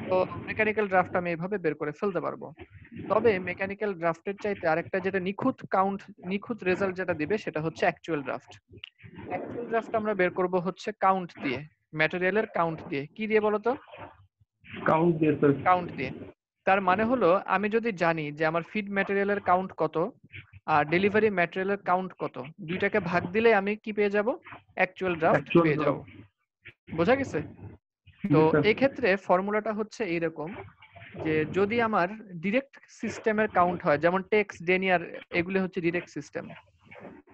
S1: তো মেকানিক্যাল ড্রাফট আমি এভাবে বের করে ফেলতে পারবো। তবে মেকানিক্যাল ড্রাফটের চাইতে আরেকটা যেটা নিখুঁত কাউন্ট, নিখুঁত রেজাল্ট যেটা দিবে সেটা হচ্ছে অ্যাকচুয়াল ড্রাফট। অ্যাকচুয়াল ড্রাফট আমরা বের করব হচ্ছে কাউন্ট দিয়ে, ম্যাটেরিয়ালের কাউন্ট দিয়ে। কি দিয়ে বলো তো?
S2: কাউন্ট দিয়ে স্যার।
S1: কাউন্ট দিয়ে। তার মানে হলো আমি যদি জানি যে আমার ফিড ম্যাটেরিয়ালের কাউন্ট কত আর ডেলিভারি ম্যাটেরিয়ালের কাউন্ট কত, দুইটাকে ভাগ দিলে আমি কি পেয়ে যাব? অ্যাকচুয়াল ড্রাফট পেয়ে যাব। বোঝা গেছে? তো এই ক্ষেত্রে ফর্মুলাটা হচ্ছে এইরকম যে যদি আমার ডিরেক্ট সিস্টেমের কাউন্ট হয়, যেমন টেক্স, ডেনিয়ার, এগুলি হচ্ছে ডিরেক্ট সিস্টেম,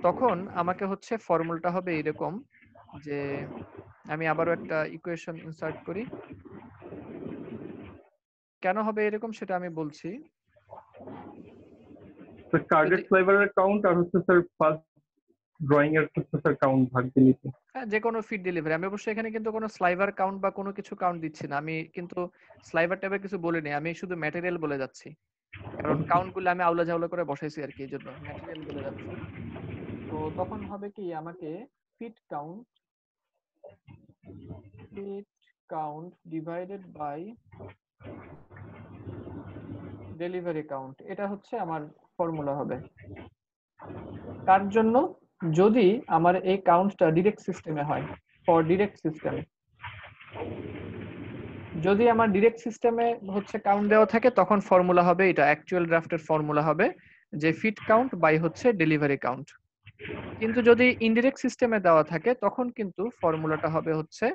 S1: তখন আমাকে হচ্ছে ফর্মুলাটা হবে এরকম যে আমি আবারও একটা ইকুয়েশন ইনসার্ট করি। কেন হবে এরকম সেটা আমি বলছি।
S2: স্যার কার্ডেড ফ্লেভারের কাউন্ট আর হচ্ছে স্যার ফার্স্ট ড্রয়িং এর হচ্ছে স্যার কাউন্ট ভাগ দিলে।
S1: হ্যাঁ, যে কোনো ফিড ডেলিভারি। আমি অবশ্যই এখানে কিন্তু কোনো স্লাইভার কাউন্ট বা কোনো কিছু কাউন্ট দিচ্ছি না, আমি কিন্তু স্লাইভার টাইপের কিছু বলিনি, আমি শুধু ম্যাটেরিয়াল বলে যাচ্ছি, কারণ কাউন্ট গুলো আমি আউলা ঝাউলা করে বসাইছি আর কি, এই জন্য ম্যাটেরিয়াল বলে যাচ্ছি। তো তখন হবে কি, আমাকে feed count divided by delivery count, এটা হচ্ছে আমার ফর্মুলা হবে। তার জন্য যদি আমার এই কাউন্টটা ডিরেক্ট সিস্টেমে হয়, ফর ডিরেক্ট সিস্টেম, যদি আমার ডিরেক্ট সিস্টেমে হচ্ছে কাউন্ট দেওয়া থাকে তখন ফর্মুলা হবে এটা, অ্যাকচুয়াল ড্রাফটের ফর্মুলা হবে যে ফিট কাউন্ট বাই হচ্ছে ডেলিভারি কাউন্ট। কিন্তু যদি ইনডিরেক্ট সিস্টেমে দেওয়া থাকে তখন কিন্তু ফর্মুলাটা হবে হচ্ছে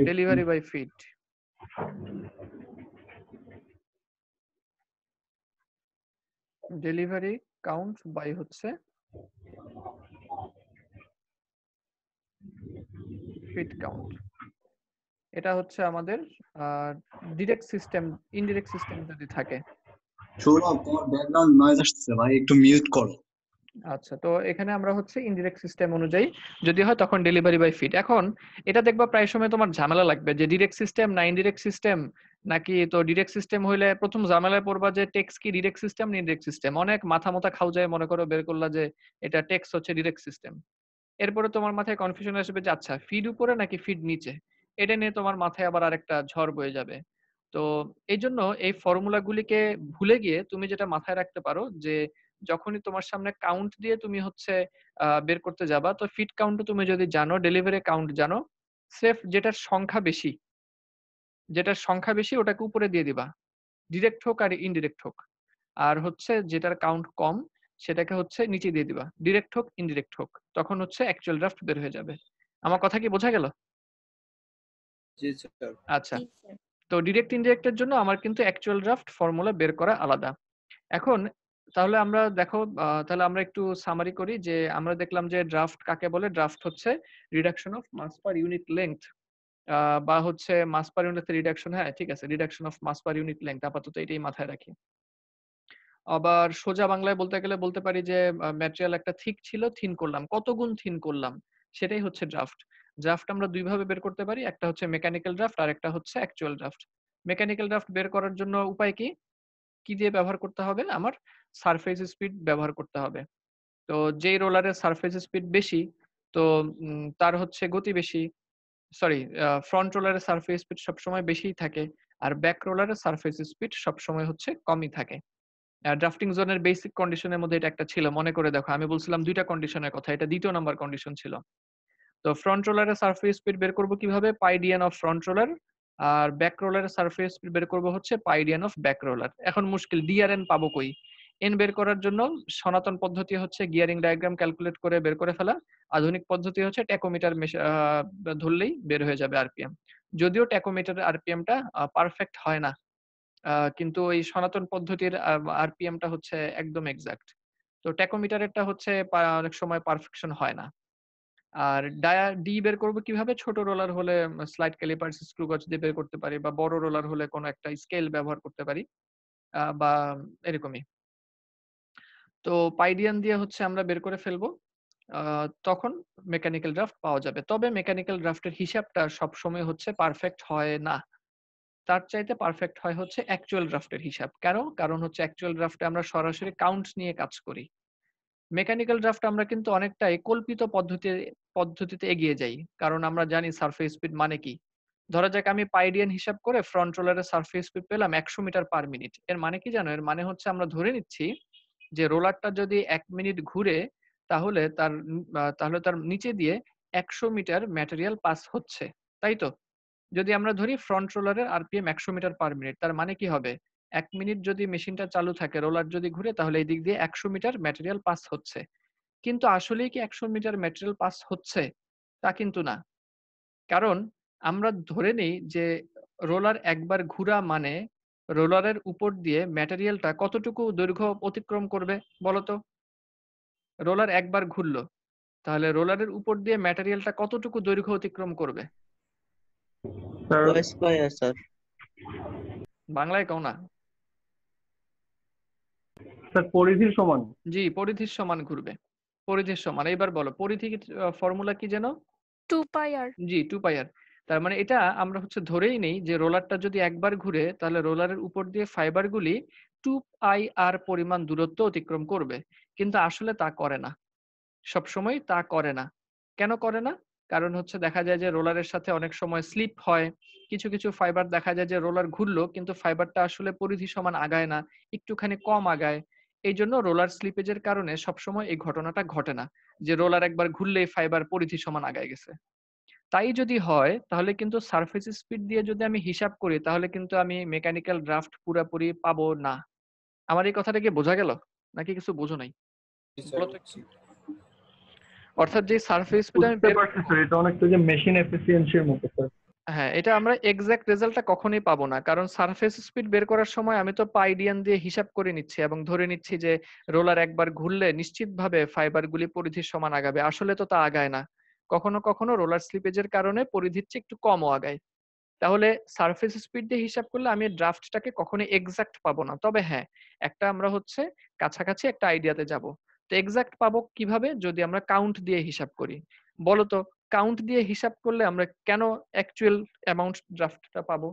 S1: delivery by feed. Delivery count by হচ্ছে ফিট কাউন্ট। এটা হচ্ছে আমাদের ডিরেক্ট সিস্টেম। ইনডিরেক্ট সিস্টেম যদি থাকে,
S7: সৌরভ তোমার ব্যাকগ্রাউন্ড নয়েজ আসছে ভাই, একটু মিউট করো।
S1: আচ্ছা, তো এখানে আমরা হচ্ছে ইনডিরেক্ট সিস্টেম অনুযায়ী যদি হয় তখন ডেলিভারি বাই ফিট। এখন এটা দেখবা প্রায় সময় তোমার ঝামেলা লাগবে যে ডিরেক্ট সিস্টেম না ইনডিরেক্ট সিস্টেম নাকি। তো ডিরেক্ট সিস্টেম হইলে প্রথম ঝামেলায় পড়বা যে টেক্স কি ডিরেক্ট সিস্টেম না ইনডিরেক্ট সিস্টেম। অনেক মাথা মাথা খাও যায়, মনে করো বের করলা যে এটা টেক্স হচ্ছে ডিরেক্ট সিস্টেম। এরপরে তোমার মাথায় কনফিউশন আসবে যে আচ্ছা ফিড উপরে নাকি ফিড নিচে, এটা নিয়ে তোমার মাথায় আবার আরেকটা ঝড় বয়ে যাবে। তো এই জন্য এই ফর্মুলা গুলিকে ভুলে গিয়ে তুমি যেটা মাথায় রাখতে পারো যে যখনই তোমার সামনে কাউন্ট দিয়ে তুমি হচ্ছে বের করতে যাবা, তো ফিট কাউন্ট তুমি যদি জানো, ডেলিভারি কাউন্ট জানো, সেফ যেটার সংখ্যা বেশি ওটাকে উপরে দিয়ে দিবা, ডিরেক্ট হোক আর ইনডিরেক্ট হোক। আর হচ্ছে যেটার কাউন্ট কম সেটাকে হচ্ছে নিচে দিয়ে দিবা, ডিরেক্ট হোক ইনডিরেক্ট হোক, তখন হচ্ছে অ্যাকচুয়াল ড্রাফট বের হয়ে যাবে। আমার কথা কি বোঝা গেল?
S3: জি স্যার।
S1: আচ্ছা,
S5: জি স্যার।
S1: তো ডিরেক্ট ইনডিরেক্টের জন্য আমার কিন্তু অ্যাকচুয়াল ড্রাফট ফর্মুলা বের করা আলাদা। এখন তাহলে আমরা দেখো, তাহলে আমরা একটু সামারি করি যে আমরা দেখলাম যে ড্রাফট কাকে বলে। ড্রাফট হচ্ছে reduction of mass per unit length, বা হচ্ছে মাস পার ইউনিট রিডাকশন। হ্যাঁ ঠিক আছে, reduction of mass per unit length, আপাতত এটাই মাথায় রাখি। আবার সোজা বাংলায় বলতে গেলে বলতে পারি যে ম্যাটেরিয়াল একটা থিক ছিল, থিন করলাম, কত গুণ থিন করলাম, সেটাই হচ্ছে ড্রাফট। ড্রাফট আমরা দুই ভাবে বের করতে পারি, একটা হচ্ছে মেকানিক্যাল ড্রাফট আর একটা হচ্ছে অ্যাকচুয়াল ড্রাফট। মেকানিক্যাল ড্রাফট বের করার জন্য উপায় কি, কি দিয়ে ব্যবহার করতে হবে? আমার সারফেস স্পিড ব্যবহার করতে হবে। তো যেই রোলারের সারফেস স্পিড বেশি, তো তার হচ্ছে গতি বেশি। সরি, ফ্রন্ট রোলারের সারফেস স্পিড সবসময় বেশিই থাকে, আর ব্যাক রোলারের সারফেস স্পিড সবসময় হচ্ছে কমই থাকে। ড্রাফটিং জোনের বেসিক কন্ডিশনের মধ্যে এটা একটা ছিল, মনে করে দেখো আমি বলছিলাম দুইটা কন্ডিশনের কথা, এটা দ্বিতীয় নাম্বার কন্ডিশন ছিল। তো ফ্রন্ট রোলারের সারফেস স্পিড বের করব কিভাবে? Pi DN of front roller. আর ব্যাক রোলারের সারফেস স্পিড বের করব হচ্ছে pi DN of back roller. এখন মুশকিল, ডিআরএন পাবো কই? এন বের করার জন্য সনাতন পদ্ধতি হচ্ছে গিয়ারিং ডায়াগ্রাম ক্যালকুলেট করে বের করে ফেলা। আধুনিক পদ্ধতি হচ্ছে ট্যাকোমিটার ধরলেই বের হয়ে যাবে আরপিএম। যদিও ট্যাকোমিটারের আরপিএমটা পারফেক্ট হয় না। কিন্তু এই সনাতন পদ্ধতির আরপিএমটা হচ্ছে একদম এক্সাক্ট। তো ট্যাকোমিটারেরটা হচ্ছে অনেক সময় পারফেকশন হয় না। আর ডি বের করব কিভাবে? ছোট রোলার হলে স্লাইড ক্যালিপার স্ক্রু গজ দিয়ে বের করতে পারি, বা বড় রোলার হলে কোনো একটা স্কেল ব্যবহার করতে পারি, বা এরকমই। তো পাইডিয়ান দিয়ে হচ্ছে আমরা বের করে ফেলবো। তখন মেকানিক্যাল ড্রাফট পাওয়া যাবে। তবে মেকানিক্যাল ড্রাফটের হিসাবটা সবসময় হচ্ছে পারফেক্ট হয় না। তার চাইতে পারফেক্ট হয় হচ্ছে অ্যাকচুয়াল ড্রাফটের হিসাব। কেন? কারণ হচ্ছে অ্যাকচুয়াল ড্রাফটে আমরা সরাসরি কাউন্ট নিয়ে কাজ করি। মেকানিক্যাল ড্রাফট আমরা কিন্তু অনেকটাই কল্পিত পদ্ধতিতে এগিয়ে যাই। কারণ আমরা জানি সারফেস স্পিড মানে কি। ধরা যাক আমি পাইডিয়ান হিসাব করে ফ্রন্ট রোলারের সারফেস স্পিড পেলাম 100 মিটার পার মিনিট। এর মানে কি জানো? এর মানে হচ্ছে আমরা ধরে নিচ্ছি যে রোলারটা যদি 1 মিনিট ঘুরে তাহলে তার নিচে দিয়ে 100 মিটার ম্যাটেরিয়াল পাস হচ্ছে। তাই তো? যদি আমরা ধরি ফ্রন্ট রোলারের আরপিএম 100 মিটার পার মিনিট, তার মানে কি হবে? 1 মিনিট যদি মেশিনটা চালু থাকে, রোলার যদি ঘুরে, তাহলে এই দিক দিয়ে 100 মিটার ম্যাটেরিয়াল পাস হচ্ছে। কিন্তু আসলেই কি 100 মিটার ম্যাটেরিয়াল পাস হচ্ছে? তা কিন্তু না। কারণ আমরা ধরে নেই যে রোলার একবার ঘুরা মানে রোলারের উপর দিয়ে ম্যাটেরিয়ালটা কতটুকু দৈর্ঘ্য অতিক্রম করবে বলো তো? রোলার একবার ঘুরলো, তাহলে রোলারের উপর দিয়ে ম্যাটেরিয়ালটা কতটুকু দৈর্ঘ্য অতিক্রম করবে?
S2: Sir
S8: square sir.
S1: বাংলায় কও না।
S2: স্যার পরিধির সমান।
S1: জি, পরিধির সমান ঘুরবে। পরিধির সমান। এইবার বলো পরিধির ফর্মুলা কি যেন?
S5: 2 pi r।
S1: জি, 2 পাই আর। তার মানে এটা আমরা হচ্ছে ধরেই নেই যে রোলারটা যদি একবার ঘুরে, তাহলে রোলারের উপর দিয়ে ফাইবারগুলি 2 পাই আর পরিমাণ দূরত্ব অতিক্রম করবে। কিন্তু আসলে তা করে না। সবসময় তা করে না। কেন করে না? কারণ হচ্ছে দেখা যায় যে রোলারের সাথে অনেক সময় স্লিপ হয়। কিছু, কিছু ফাইবার দেখা যায় যে রোলার ঘুরলো কিন্তু ফাইবারটা আসলে পরিধি সমান আগায় না, একটুখানি কম আগায়। এইজন্য রোলার স্লিপেজের কারণে সবসময় এই ঘটনাটা ঘটে না। যে রোলার একবার ঘুরলেই ফাইবার পরিধি সমান আগায় গেছে। তাই যদি হয় তাহলে কিন্তু সারফেস স্পিড দিয়ে যদি আমি হিসাব করি তাহলে কিন্তু আমি মেকানিক্যাল ড্রাফট পুরাপুরি পাবো না। আমার এই কথাটা কি বোঝা গেল? নাকি কিছু বোঝো নাই? বলো তো একটু। অর্থাৎ যে সারফেস স্পিড আমি
S2: বুঝতে
S1: বের
S2: পারছি
S1: করব,
S2: স্যার, এটা অনেকটা যে মেশিন এফিসিয়েন্সির মতো স্যার।
S1: হ্যাঁ, এটা আমরা এক্সাক্ট রেজাল্টটা কখনোই পাবো না। কারণ সারফেস স্পিড বের করার সময় আমি তো পাইডিয়ান দিয়ে হিসাব করে নিচ্ছি এবং ধরে নিচ্ছি যে রোলার একবার ঘুরলে নিশ্চিতভাবে ফাইবারগুলি পরিধির সমান আগাবে। আসলে তো তা আগায় না। কখনো, কখনো রোলার স্লিপেজের কারণে পরিধির চেয়ে একটু কমও আগায়। তাহলে সারফেস স্পিড দিয়ে হিসাব করলে আমি ড্রাফটটাকে কখনোই এক্সাক্ট পাবো না। তবে হ্যাঁ, একটা আমরা হচ্ছে কাছাকাছি একটা আইডিয়াতে যাব। তো এক্সাক্ট পাবো কিভাবে? যদি আমরা কাউন্ট দিয়ে হিসাব করি। বলো তো কাউন্ট দিয়ে হিসাব করলে আমরা কেন অ্যাকচুয়াল অ্যামাউন্ট ড্রাফটটা পাবো?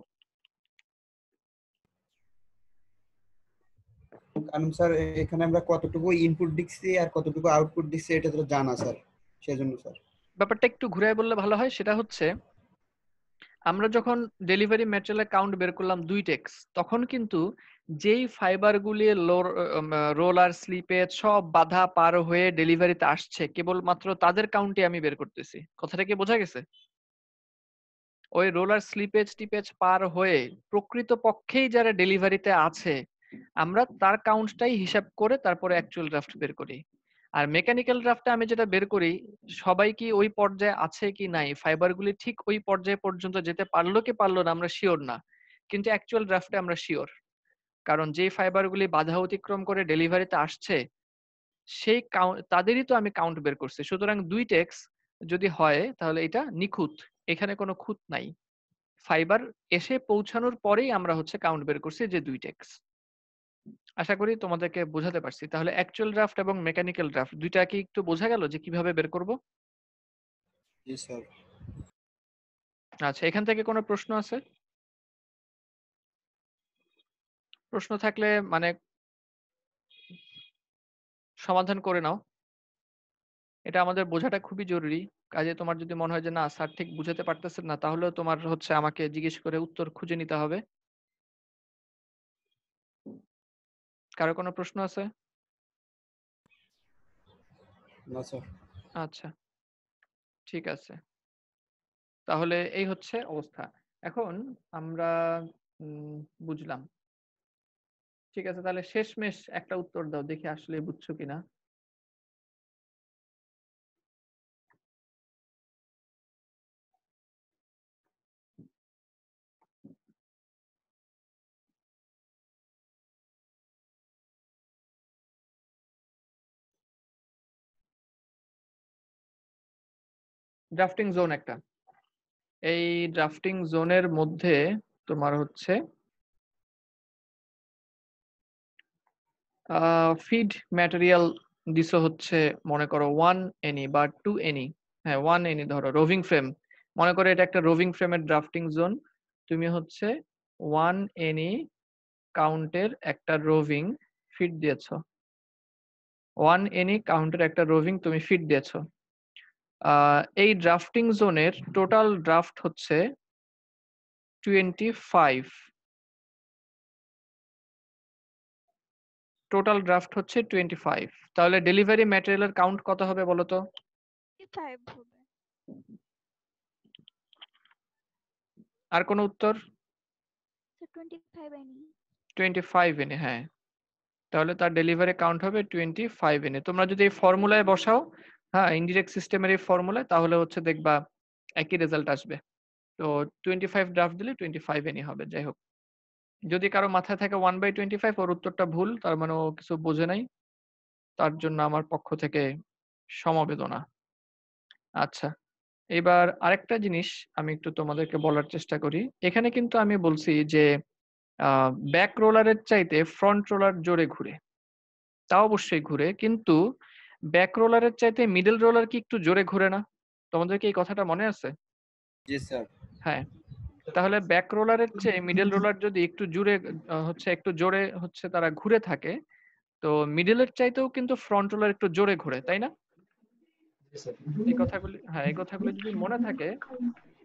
S3: কারণ স্যার এখানে আমরা কতটুকু ইনপুট দিচ্ছি আর কতটুকু আউটপুট দিচ্ছি এটা তো জানা স্যার, সেজন্য স্যার।
S1: ব্যাপারটা একটু ঘুরায় বললে ভালো হয়। সেটা হচ্ছে আমরা যখন ডেলিভারি ম্যাটেরিয়ালের কাউন্ট বের করলাম 2 টেক্স, তখন কিন্তু যেই ফাইবারগুলি রোলার স্লিপেজ সব বাধা পার হয়ে ডেলিভারিতে আসছে কেবলমাত্র তাদের কাউন্টই আমি বের করতেছি। কথাটা কি বোঝা গেছে? ওই রোলার স্লিপেজ টিপেজ পার হয়ে প্রকৃত পক্ষেই যারা ডেলিভারিতে আছে আমরা তার কাউন্টটাই হিসাব করে তারপরে অ্যাকচুয়াল ড্রাফট বের করি। আর মেকানিক্যাল ড্রাফটে আমি যেটা বের করি সবাই কি ওই পর্যায়ে আছে কি নাই, ফাইবারগুলি ঠিক ওই পর্যায়ে পর্যন্ত যেতে পারলো কি পারলো না আমরা শিওর না। কিন্তু অ্যাকচুয়াল ড্রাফটে আমরা শিওর। কারণ যেই ফাইবারগুলি বাধা অতিক্রম করে ডেলিভারিতে আসছে সেই তাদেরই তো আমি কাউন্ট বের করছি। সুতরাং 2 টেক্স যদি হয় তাহলে এটা নিখুঁত। এখানে কোনো খুঁত নাই। ফাইবার এসে পৌঁছানোর পরেই আমরা হচ্ছে কাউন্ট বের করছি যে 2 টেক্স। আশা করি তোমাদেরকে বোঝাতে পারছি। তাহলে অ্যাকচুয়াল ড্রাফট এবং মেকানিক্যাল ড্রাফট ২ টা কি একটু বোঝা গেল যে কিভাবে বের করব?
S3: জি স্যার।
S1: আচ্ছা, এখান থেকে কোনো প্রশ্ন আছে? প্রশ্ন থাকলে মানে সমাধান করে নাও। এটা আমাদের বোঝাটা খুবই জরুরি। কাজে তোমার যদি মনে হয় যে না স্যার ঠিক বুঝাতে পারতেছেন না তাহলেও তোমার হচ্ছে আমাকে জিজ্ঞেস করে উত্তর খুঁজে নিতে হবে। কারো কোনো প্রশ্ন আছে?
S3: না স্যার।
S1: আচ্ছা, ঠিক আছে। তাহলে এই হচ্ছে অবস্থা। এখন আমরা বুঝলাম। ঠিক আছে, তাহলে শেষমেশ একটা উত্তর দাও, দেখি আসলে বুঝছো কিনা। ড্রাফটিং জোন একটা, এই ড্রাফটিং জোনের মধ্যে তোমার হচ্ছে ফিড ম্যাটেরিয়াল দিছো হচ্ছে মনে করো 1 NE বা 2 NE, হ্যাঁ 1 NE ধরো রোভিং ফ্রেম, মনে করো এটা একটা রোভিং ফ্রেমের ড্রাফটিং জোন। তুমি হচ্ছে 1 NE কাউন্টের একটা রোভিং ফিড দিয়েছো, 1 NE কাউন্টের একটা রোভিং তুমি ফিড দিয়েছো। এই ড্রাফটিং জোনের টোটাল ড্রাফট হচ্ছে 25, টোটাল ড্রাফট হচ্ছে 25। তাহলে ডেলিভারি ম্যাটেরিয়ালের কাউন্ট কত হবে বলো তো?
S8: 25 হবে।
S1: আর কোনো উত্তর?
S8: 25 NE।
S1: 25 NE, হ্যাঁ। তাহলে তার ডেলিভারি কাউন্ট হবে 25 NE। তোমরা যদি এই ফর্মুলায় বসাও, হ্যাঁ ইনডিরেক্ট সিস্টেমের এই ফর্মুলায়, তাহলে হচ্ছে দেখবা একই রেজাল্ট আসবে। তো 25 ড্রাফট দিলে 25 NE হবে। যাই হোক, যদি কারো মাথায় থাকে 1/25 ওর উত্তরটা ভুল, তার মানে ও কিছু বোঝে নাই, তার জন্য আমার পক্ষ থেকে সমবেদনা। আচ্ছা, এবার আরেকটা জিনিস আমি একটু তোমাদেরকে বলার চেষ্টা করি। এখানে কিন্তু আমি বলছি যে ব্যাক রোলারের চাইতে ফ্রন্ট রোলার জোরে ঘুরে, তা অবশ্যই ঘুরে, কিন্তু ব্যাক রোলারের চাইতে মিডল রোলার কি একটু জোরে ঘুরে না? তোমাদের কি এই কথাটা মনে আছে?
S3: জি স্যার।
S1: হ্যাঁ, তাহলে ব্যাক রোলারের চেয়ে মিডল রোলার যদি একটু জোরে একটু জোরে হচ্ছে তারা ঘুরে থাকে, তো মিডলের চাইতেও কিন্তু ফ্রন্ট রোলার একটু জোরে ঘুরে, তাই না? এই কথাগুলি, হ্যাঁ এই কথাগুলি যদি মনে থাকে,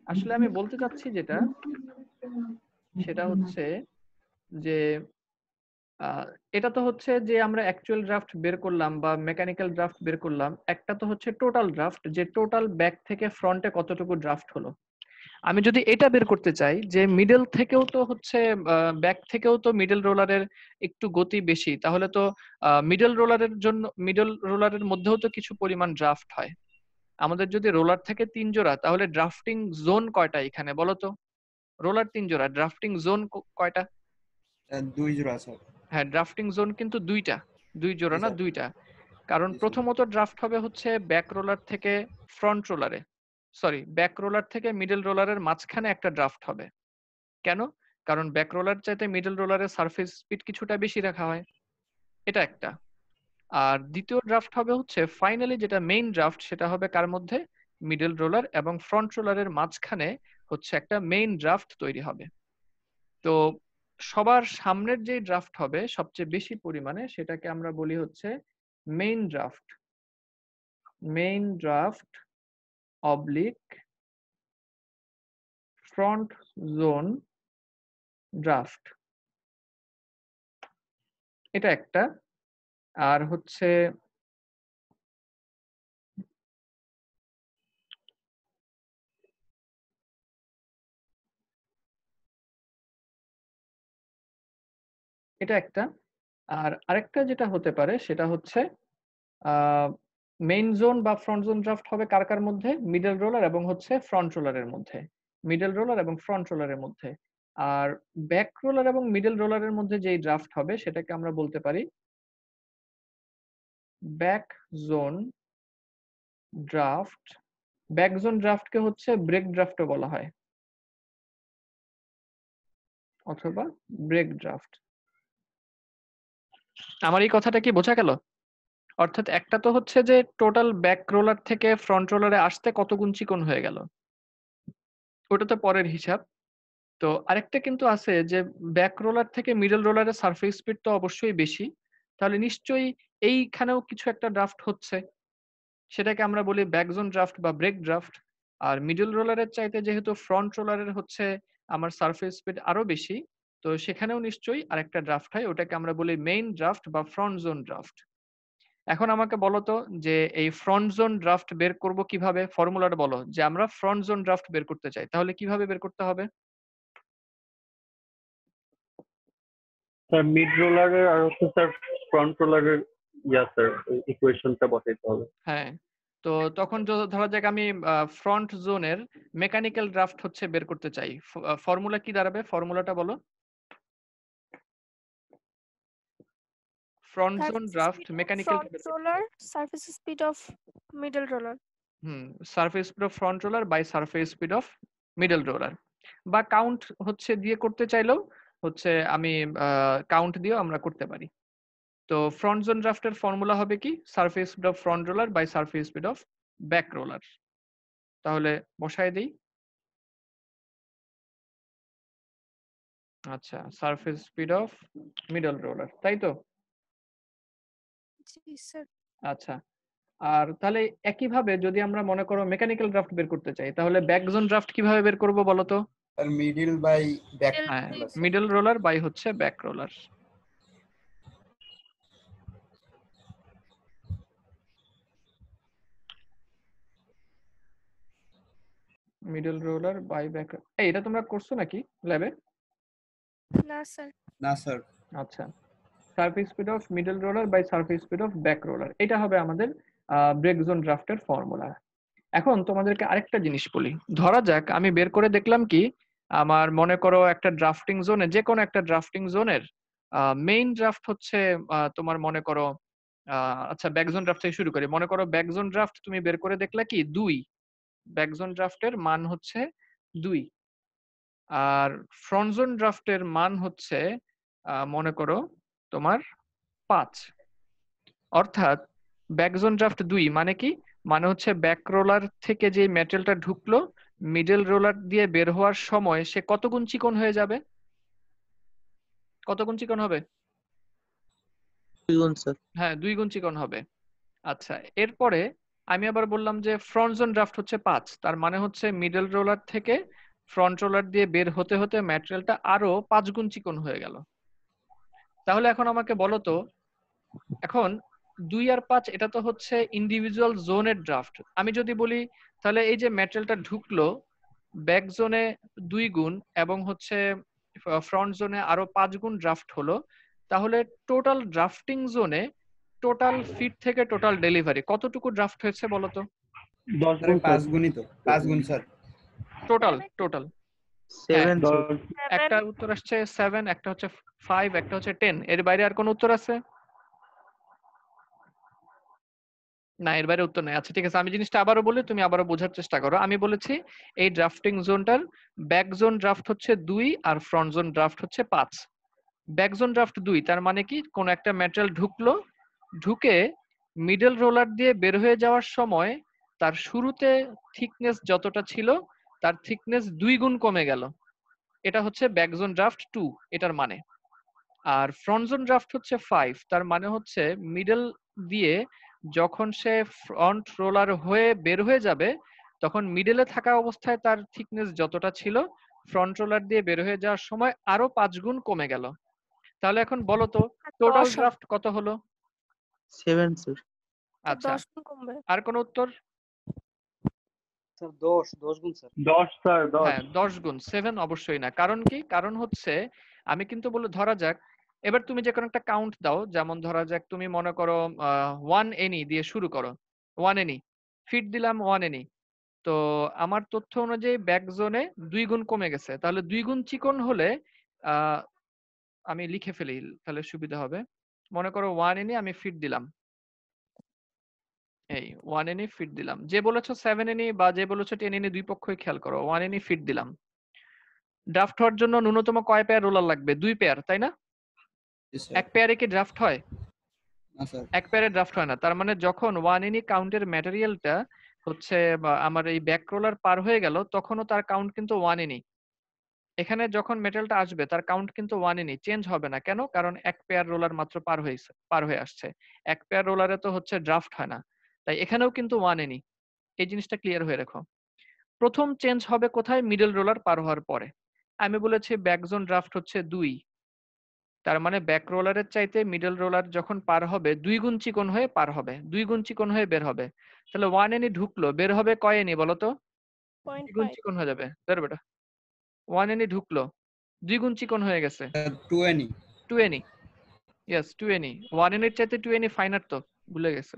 S1: আসলে আমি বলতে চাচ্ছি যেটা, সেটা হচ্ছে যে আহ, এটা তো হচ্ছে যে আমরা অ্যাকচুয়াল ড্রাফট বের করলাম বা মেকানিক্যাল ড্রাফট বের করলাম, একটা তো হচ্ছে টোটাল ড্রাফট, যে টোটাল ব্যাক থেকে ফ্রন্টে কতটুকু ড্রাফট হলো। আমি যদি এটা বের করতে চাই যে মিডল থেকেও তো হচ্ছে ব্যাক থেকেও তো মিডল রোলারের একটু গতি বেশি, তাহলে তো মিডল রোলারের মধ্যেও তো কিছু পরিমাণ ড্রাফট হয়। আমাদের যদি রোলার থেকে 3 জোড়া, তাহলে ড্রাফটিং জোন কয়টা এখানে বলো তো? রোলার 3 জোড়া, ড্রাফটিং জোন কয়টা?
S3: 2 জোড়া স্যার।
S1: হ্যাঁ, ড্রাফটিং জোন কিন্তু 2টা, 2 জোড়া
S3: জি
S1: না
S3: স্যার।
S1: 2টা। কারণ
S3: জি স্যার।
S1: প্রথমত ড্রাফট হবে হচ্ছে ব্যাক রোলার থেকে ফ্রন্ট রোলারে, সরি ব্যাক রোলার থেকে মিডল রোলারের মাঝখানে একটা ড্রাফট হবে। কেন? কারণ ব্যাক রোলার চাইতে মিডল রোলারের সারফেস স্পিড কিছুটা বেশি রাখা হয়, এটা একটা। আর দ্বিতীয় ড্রাফট হবে হচ্ছে ফাইনালি যেটা মেইন ড্রাফট, সেটা হবে কার মধ্যে? মিডল রোলার এবং ফ্রন্ট রোলারের মাঝখানে হচ্ছে একটা মেইন ড্রাফট তৈরি হবে। তো সবার সামনের যে ড্রাফট হবে সবচেয়ে বেশি পরিমাণে, সেটাকে আমরা বলি হচ্ছে main draft, main draft oblique front zone draft, এটা একটা। আর হচ্ছে এটা একটা। আর আরেকটা যেটা হতে পারে সেটা হচ্ছে মেইন জোন বা ফ্রন্ট জোন ড্রাফট হবে কার কার মধ্যে? মিডল রোলার এবং হচ্ছে ফ্রন্ট রোলারের মধ্যে, মিডল রোলার এবং ফ্রন্ট রোলারের মধ্যে। আর ব্যাক রোলার এবং মিডল রোলারের মধ্যে যেই ড্রাফট হবে সেটাকে আমরা বলতে পারি back zone draft. Back zone ড্রাফটকে হচ্ছে ব্রেক ড্রাফটও বলা হয়, অথবা ব্রেক ড্রাফট। আমার এই কথাটা কি বোঝা গেল? অর্থাৎ একটা তো হচ্ছে যে টোটাল ব্যাক রোলার থেকে ফ্রন্ট রোলারে আসতে কত গুণ চিকন হয়ে গেল, ওটা তো পরের হিসাব। তো আরেকটা কিন্তু আছে যে ব্যাক রোলার থেকে মিডল রোলারের সারফেস স্পিড তো অবশ্যই বেশি, তাহলে নিশ্চয়ই এইখানেও কিছু একটা ড্রাফট হচ্ছে, সেটাকে আমরা বলি ব্যাকজোন ড্রাফট বা ব্রেক ড্রাফট। আর মিডল রোলারের চাইতে যেহেতু ফ্রন্ট রোলারের হচ্ছে আমার সারফেস স্পিড আরো বেশি, তো সেখানেও নিশ্চয়ই আরেকটা ড্রাফট হয়, ওটাকে আমরা বলি মেইন ড্রাফট বা ফ্রন্ট জোন ড্রাফট। এখন আমাকে বলো তো যে এই ফ্রন্ট জোন ড্রাফট বের করব কিভাবে? ফর্মুলাটা বলো, যে আমরা ফ্রন্ট জোন ড্রাফট বের করতে চাই, তাহলে কিভাবে বের করতে হবে?
S2: স্যার মিড রোলারের আর হচ্ছে স্যার ফ্রন্ট রোলারের স্যার ইকুয়েশনটা বসাইতে হবে।
S1: হ্যাঁ, তো তখন ধরা যাক আমি ফ্রন্ট জোনের মেকানিক্যাল ড্রাফট হচ্ছে বের করতে চাই। ফর্মুলা কি দাঁড়াবে? ফর্মুলাটা বলো। Front zone draft mechanical
S5: front roller, surface speed of middle roller.
S1: Surface speed of front roller by surface speed of middle roller, বা কাউন্ট হচ্ছে দিয়ে করতে চাইলেও হচ্ছে আমি কাউন্ট দিয়েও আমরা করতে পারি। তো ফ্রন্ট জোন ড্রাফটের ফর্মুলা হবে কি? Surface speed of front roller by surface speed of back roller. তাহলে বসায় দিই। আচ্ছা, surface speed of middle roller, তাই তো?
S5: জি স্যার।
S1: আচ্ছা, আর তাহলে একইভাবে যদি আমরা মনে করো মেকানিক্যাল ড্রাফট বের করতে চাই, তাহলে ব্যাক জোন ড্রাফট কিভাবে বের করব বলো তো?
S3: আর মিডল বাই ব্যাক
S1: হ্যাঁ, মিডল রোলার বাই হচ্ছে back roller. Middle roller by back. এই এটা তোমরা করছো নাকি ল্যাবে?
S5: না স্যার।
S3: না স্যার।
S1: আচ্ছা, surface speed of middle roller by surface speed of back roller, এটা হবে আমাদের ব্রেক জোন ড্রাফটের ফর্মুলা। এখন তোমাদেরকে আরেকটা জিনিস বলি। ধরা যাক আমি বের করে দেখলাম কি, আমার মনে করো একটা ড্রাফটিং জোনে, যে কোনো একটা ড্রাফটিং জোনের মেইন ড্রাফট হচ্ছে তোমার মনে করো আচ্ছা ব্যাকজোন ড্রাফট থেকে শুরু করি। মনে করো ব্যাকজোন ড্রাফট তুমি বের করে দেখলা কি 2, ব্যাকজোন ড্রাফটের মান হচ্ছে 2, আর ফ্রন্টজোন ড্রাফটের মান হচ্ছে মনে করো তোমার 5। অর্থাৎ ব্যাকজোন ড্রাফট 2 মানে কি? মানে হচ্ছে ব্যাক রোলার থেকে যে মেটেরিয়ালটা ঢুকলো মিডল রোলার দিয়ে বের হওয়ার সময় সে কত গুণ চিকন হয়ে যাবে? কত গুণ চিকন হবে?
S9: 2 গুণ স্যার।
S1: হ্যাঁ, 2 গুণ চিকন হবে। আচ্ছা, এরপরে আমি আবার বললাম যে ফ্রন্ট জোন ড্রাফট হচ্ছে 5, তার মানে হচ্ছে মিডল রোলার থেকে ফ্রন্ট রোলার দিয়ে বের হতে হতে ম্যাটেরিয়ালটা আরো 5 গুণ চিকন হয়ে গেল। তাহলে এখন আমাকে বলো তো, এখন 2 আর 5 এটা তো হচ্ছে ইন্ডিভিজুয়াল জোনের ড্রাফট। আমি যদি বলি তাহলে এই যে ম্যাটেরিয়ালটা ঢুকলো ব্যাক জোনে 2 গুণ এবং হচ্ছে ফ্রন্ট জোনে আরো 5 গুণ ড্রাফট হলো, তাহলে টোটাল ড্রাফটিং জোনে টোটাল ফিট থেকে টোটাল ডেলিভারি কতটুকু ড্রাফট হয়েছে বলো তো?
S2: 10 গুণ
S3: 5 গুণই তো, 5 গুণ স্যার।
S1: টোটাল
S9: 7
S1: একটা উত্তর আসছে 7, একটা হচ্ছে 5, একটা হচ্ছে 10। এর বাইরে আর কোন উত্তর আছে? না, এর বাইরে উত্তর নেই। আচ্ছা ঠিক আছে, আমি জিনিসটা আবারও বলি, তুমি আবারও বোঝার চেষ্টা করো। আমি বলেছি এই ড্রাফটিং জোনটার ব্যাক জোন ড্রাফট হচ্ছে 2 আর ফ্রন্ট জোন ড্রাফট হচ্ছে 5। ব্যাক জোন ড্রাফট 2 তার মানে কি? কোন একটা ম্যাটেরিয়াল ঢুকলো, ঢুকে মিডল রোলার দিয়ে বের হয়ে যাওয়ার সময় তার শুরুতে থিকনেস যতটা ছিল তার থিকনেস 2 গুণ কমে গেল। এটা হচ্ছে ব্যাক জোন ড্রাফট 2 এটার মানে। আর ফ্রন্ট জোন ড্রাফট হচ্ছে 5, তার মানে হচ্ছে মিডল দিয়ে যখন সে ফ্রন্ট রোলার হয়ে বের হয়ে যাবে তখন মিডলে থাকা অবস্থায় তার থিকনেস যতটা ছিল ফ্রন্ট রোলার দিয়ে বের হয়ে যাওয়ার সময় আরো 5 গুণ কমে গেল। তাহলে এখন বলো তো টোটাল ড্রাফট কত হলো?
S9: 7 স্যার।
S1: আচ্ছা,
S5: 10 গুণ কমবে।
S1: আর কোন উত্তর?
S9: স্যার 10 গুণ স্যার।
S2: 10 স্যার 10।
S1: হ্যাঁ, 10 গুণ। 7 অবশ্যই না। কারণ কি? কারণ হচ্ছে আমি কিন্তু বলে ধরা যাক এবার তুমি যে কোনো একটা কাউন্ট দাও, যেমন ধরা যাক তুমি মনে করো 1 এনি দিয়ে শুরু করো। 1 এনি ফিট দিলাম 1 এনি। তো আমার তথ্য অনুযায়ী ব্যাক জোনে 2 গুণ কমে গেছে। তাহলে 2 গুণ চিকন হলে আমি লিখে ফেলি তাহলে সুবিধা হবে। মনে করো 1 এনি আমি ফিট দিলাম। এই 1 এনি ফিট দিলাম। যে বলেছো 7 এনি বা যে বলেছো 10 এনি দুই পক্ষই খেয়াল করো। 1 এনি ফিট দিলাম। ড্রাফট হওয়ার জন্য ন্যূনতম কয় পেয়ার রোলার লাগবে? 2 পেয়ার, তাই না? এক পেয়ারে কি ড্রাফট হয়?
S3: না স্যার।
S1: এক পেয়ারে ড্রাফট হয় না। তার মানে যখন 1 এনি কাউন্টের ম্যাটেরিয়ালটা হচ্ছে আমার এই ব্যাক রোলার পার হয়ে গেল তখনও তার কাউন্ট কিন্তু 1 এনি। এখানে যখন মেটেরিয়ালটা আসবে তার কাউন্ট কিন্তু 1 এনি, চেঞ্জ হবে না। কেন? কারণ এক পেয়ার রোলার মাত্র পার হয়ে আসছে। এক পেয়ার রোলারে তো হচ্ছে ড্রাফট হয় না। তাই এখানেও কিন্তু 1 এনি। এই জিনিসটা ক্লিয়ার হয়ে রাখো। প্রথম চেঞ্জ হবে কোথায়? মিডল রোলার পার হওয়ার পরে। আমি বলেছি ব্যাক জোন ড্রাফট হচ্ছে 2, তার মানে ব্যাক রোলারের চাইতে মিডল রোলার যখন পার হবে 2 গুণ চিকন হয়ে পার হবে, 2 গুণ চিকন হয়ে বের হবে। তাহলে 1 এনি ঢুকলো, বের হবে কয় এনি বলো তো? 2 গুণ
S5: 0.5।
S1: চিকন হয়ে যাবে। ধর বেটা, 1 এনি ঢুকলো, 2 গুণ চিকন হয়ে গেছে।
S3: 2 any.
S1: 2NE, yes 2NE, 1N এর চাইতে 2NE ফাইনার তো, ভুলে গেছে।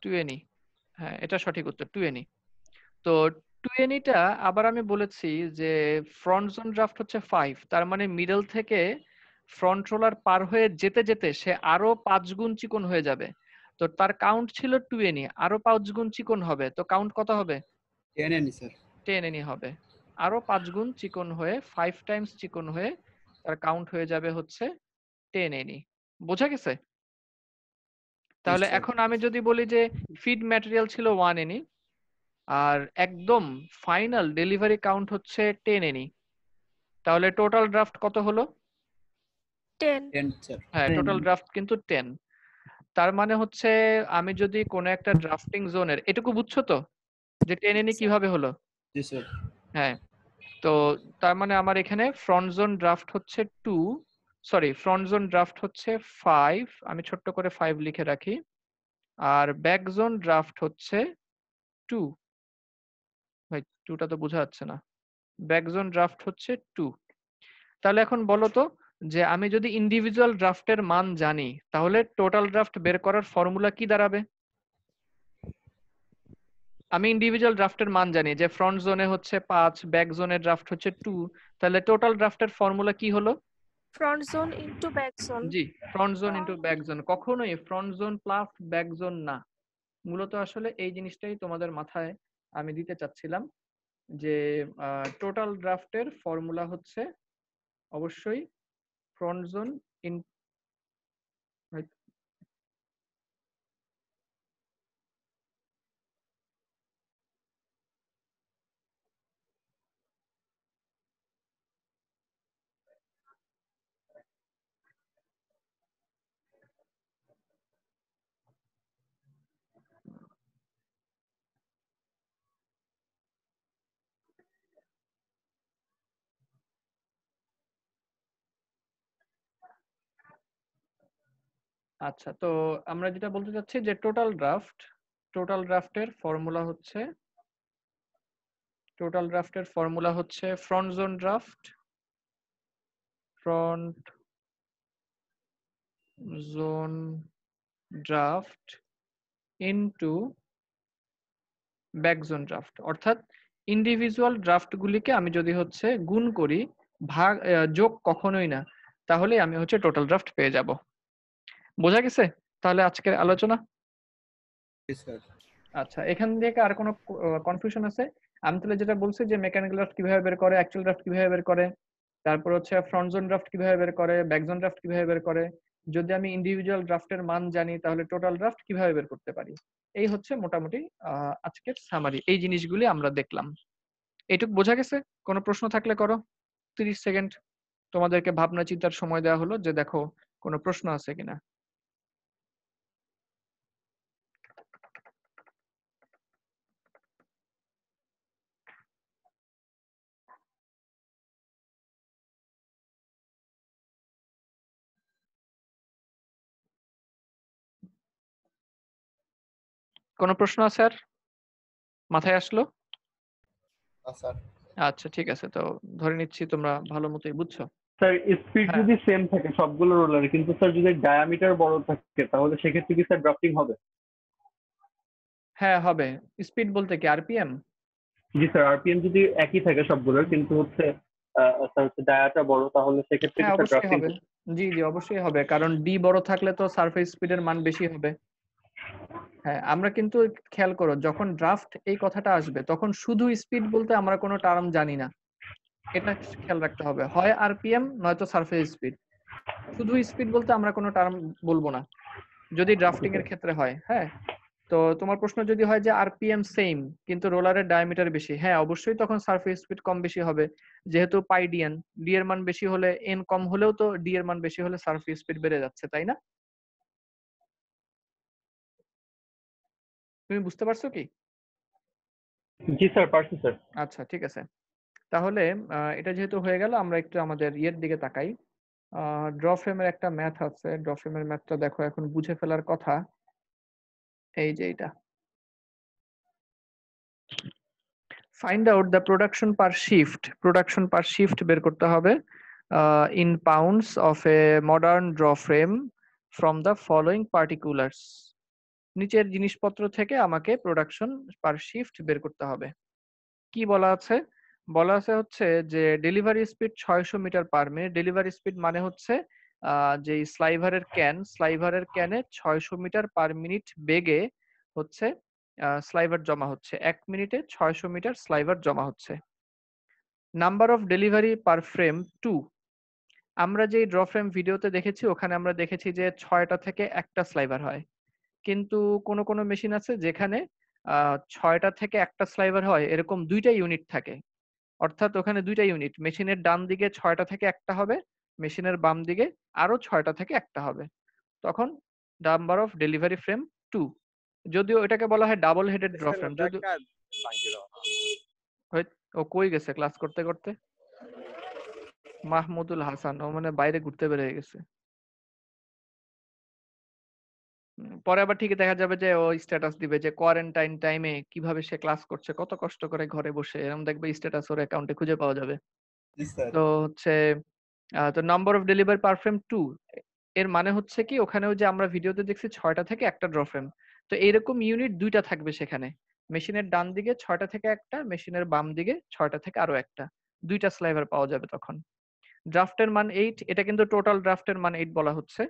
S1: 2NE, হ্যাঁ এটা সঠিক উত্তর, 2NE। তো 2NE টা আবার আমি বলেছি যে ফ্রন্ট জোন ড্রাফট হচ্ছে 5, তার মানে মিডল থেকে ফ্রন্ট রোলার পার হয়ে যেতে যেতে সে আরো 5 গুণ চিকন হয়ে যাবে। তো তার কাউন্ট ছিল 2NE, আরো 5 গুণ চিকন হবে, তো কাউন্ট কত হবে?
S3: 10NE sir.
S1: 10NE হবে। আরো 5 গুণ চিকন হয়ে 5 টাইমস চিকন হয়ে তার কাউন্ট হয়ে যাবে হচ্ছে 10NE। বোঝা গেছে? তাহলে
S3: স্যার।
S1: এখন আমি যদি বলি যে ফিড ম্যাটেরিয়াল ছিল 1NE আর একদম ফাইনাল ডেলিভারি কাউন্ট হচ্ছে 10NE, তাহলে টোটাল ড্রাফট কত হলো?
S5: 10.
S3: 10 স্যার।
S1: হ্যাঁ, টোটাল ড্রাফট কিন্তু 10। তার মানে হচ্ছে আমি যদি কোনো একটা ড্রাফটিং জোনের, এটুকু বুঝছো তো যে 10NE কিভাবে হলো?
S3: জি স্যার।
S1: হ্যাঁ, তো তার মানে আমার এখানে ফ্রন্ট জোন ড্রাফট হচ্ছে 2, সরি ফ্রন্ট জোন ড্রাফট হচ্ছে 5, আমি ছোট্ট করে 5 লিখে রাখি, আর ব্যাক জোন ড্রাফট হচ্ছে 2। ভাই 2টা তো বোঝা যাচ্ছে না, ব্যাক জোন ড্রাফট হচ্ছে 2। তাহলে এখন বলো তো যে আমি যদি ইন্ডিভিজুয়াল ড্রাফটের মান জানি তাহলে টোটাল ড্রাফট বের করার ফর্মুলা কি দাঁড়াবে? আমি ইন্ডিভিজুয়াল ড্রাফটের মান জানি যে ফ্রন্ট জোনে হচ্ছে 5, ব্যাক জোনের ড্রাফট হচ্ছে 2, তাহলে টোটাল ড্রাফটের ফর্মুলা কি হলো?
S5: Front zone into back zone.
S1: জি, front zone into back zone, কখনোই front zone plus back zone না। মূলত আসলে এই জিনিসটাই তোমাদের মাথায় আমি দিতে চাচ্ছিলাম যে টোটাল ড্রাফটের ফর্মুলা হচ্ছে অবশ্যই ফ্রন্ট জোন ইন, আচ্ছা, তো আমরা যেটা বলতে চাচ্ছি যে টোটাল ড্রাফটের ফর্মুলা হচ্ছে front zone draft into back zone draft, অর্থাৎ ইন্ডিভিজুয়াল ড্রাফট গুলিকে আমি যদি হচ্ছে গুণ করি, ভাগ যোগ কখনোই না, তাহলে আমি হচ্ছে টোটাল ড্রাফট পেয়ে যাব। বোঝা গেছে তাহলে আজকের আলোচনা?
S3: জি স্যার।
S1: আচ্ছা, এখান থেকে আর কোনো কনফিউশন আছে? আমি তাহলে যেটা বলছি যে মেকানিক্যাল ড্রাফট কিভাবে বের করে, অ্যাকচুয়াল ড্রাফট কিভাবে বের করে, তারপর হচ্ছে ফ্রন্ট জোন ড্রাফট কিভাবে বের করে, ব্যাক জোন ড্রাফট কিভাবে বের করে, যদি আমি ইন্ডিভিজুয়াল ড্রাফটের মান জানি তাহলে টোটাল ড্রাফট কিভাবে বের করতে পারি, এই হচ্ছে মোটামুটি আজকের সামারি। এই জিনিসগুলি আমরা দেখলাম। এইটুকু বোঝা গেছে? কোনো প্রশ্ন থাকলে করো, 30 সেকেন্ড তোমাদেরকে ভাবনা চিন্তার সময় দেওয়া হলো যে দেখো কোনো প্রশ্ন আছে কিনা। কোনো প্রশ্ন আছে আর মাথায় আসলো?
S3: স্যার।
S1: আচ্ছা ঠিক আছে, তো ধরে নিচ্ছি তোমরা ভালো মতোই বুঝছো।
S2: স্যার স্পিড
S1: হ্যাঁ।
S2: যদি সেম থাকে সবগুলো রোলারে, কিন্তু স্যার যদি ডায়ামিটার বড় থাকে তাহলে সেক্ষেত্রে কি স্যার ড্রাফটিং হবে?
S1: হ্যাঁ হবে। স্পিড বলতে কি আরপিএম?
S2: জি স্যার, আরপিএম যদি একই থাকে সবগুলোর কিন্তু হচ্ছে স্যার হচ্ছে ডায়াটা বড়, তাহলে সেক্ষেত্রে কি
S1: হ্যাঁ
S2: স্যার
S1: অবশ্যই
S2: ড্রাফটিং
S1: হবে। জি জি অবশ্যই হবে, কারণ ডি বড় থাকলে তো সারফেস স্পিডের মান বেশি হবে। হ্যাঁ, আমরা কিন্তু খেয়াল করো যখন ড্রাফট এই কথাটা আসবে তখন শুধু স্পিড বলতে আমরা কোনো টার্ম জানি না, এটা খেয়াল রাখতে হবে। হয় আরপিএম নয়তো সারফেস স্পিড, শুধু স্পিড বলতে আমরা কোনো টার্ম বলবো না যদি ড্রাফটিং এর ক্ষেত্রে হয়। হ্যাঁ, তো তোমার প্রশ্ন যদি হয় যে আরপিএম সেম কিন্তু রোলারের ডায়ামিটার বেশি, হ্যাঁ অবশ্যই তখন সারফেস স্পিড কম বেশি হবে, যেহেতু পাই ডিএন, ডি এর মান বেশি হলে এন কম হলেও তো ডি এর মান বেশি হলে সারফেস স্পিড বেড়ে যাচ্ছে, তাই না? তুমি বুঝতে পারছো কি?
S2: জি স্যার, পারছি স্যার।
S1: আচ্ছা ঠিক আছে, তাহলে এটা যেহেতু হয়ে গেল আমরা একটু আমাদের ইয়ের দিকে তাকাই। ড্র ফ্রেমের একটা ম্যাথ আছে, ড্র ফ্রেমের ম্যাথটা দেখো এখন বুঝে ফেলার কথা। এই যে এটা, find out the production per shift বের করতে হবে in pounds of a modern draw frame from the following particulars. নিচের জিনিসপত্র থেকে আমাকে প্রোডাকশন পার শিফট বের করতে হবে। কি বলা আছে? বলা আছে হচ্ছে যে delivery speed 600 meter per minute. Delivery speed মানে হচ্ছে যে স্লাইভারের ক্যানে 600 মিটার পার মিনিট বেগে হচ্ছে স্লাইভার জমা হচ্ছে। 1 মিনিটে 600 মিটার স্লাইভার জমা হচ্ছে। Number of delivery per frame 2। আমরা যে ড্র ফ্রেম ভিডিওতে দেখেছি ওখানে আমরা দেখেছি যে 6টা থেকে একটা স্লাইভার হয়। কিন্তু কোন মেশিন আছে যেখানে 6টা থেকে একটা স্লাইভার হয়, এরকম 2টা ইউনিট থাকে। অর্থাৎ ওখানে 2টা ইউনিট, মেশিনের ডান দিকে 6টা থেকে একটা হবে, মেশিনের বাম দিকে আরো 6টা থেকে একটা হবে। তখন নাম্বার অফ ডেলিভারি ফ্রেম 2। যদিও এটাকে বলা হয় ডাবল হেডেড ড্র ফ্রেম। যদিও ও কই গেছে ক্লাস করতে করতে? মাহমুদুল হাসান, ও মানে বাইরে ঘুরতে বের হয়ে গেছে। পরে আবার ঠিকই দেখা যাবে যে ও স্ট্যাটাস দিবে যে কোয়ারেন্টাইন টাইমে কিভাবে সে ক্লাস করছে, কত কষ্ট করে ঘরে বসে, এরকম দেখবে স্ট্যাটাস ওর অ্যাকাউন্টে খুঁজে পাওয়া যাবে।
S3: জি স্যার।
S1: তো হচ্ছে তো number of delivery per frame 2 এর মানে হচ্ছে কি ওখানেও যে আমরা ভিডিওতে দেখছি 6টা থেকে একটা ড্র ফ্রেম, তো এরকম ইউনিট 2টা থাকবে সেখানে। মেশিনের ডান দিকে 6টা থেকে একটা, মেশিনের বাম দিকে 6টা থেকে আরো একটা, 2টা স্লাইভার পাওয়া যাবে তখন। ড্রাফটের মান 8, এটা কিন্তু টোটাল ড্রাফটের মান 8 বলা হচ্ছে।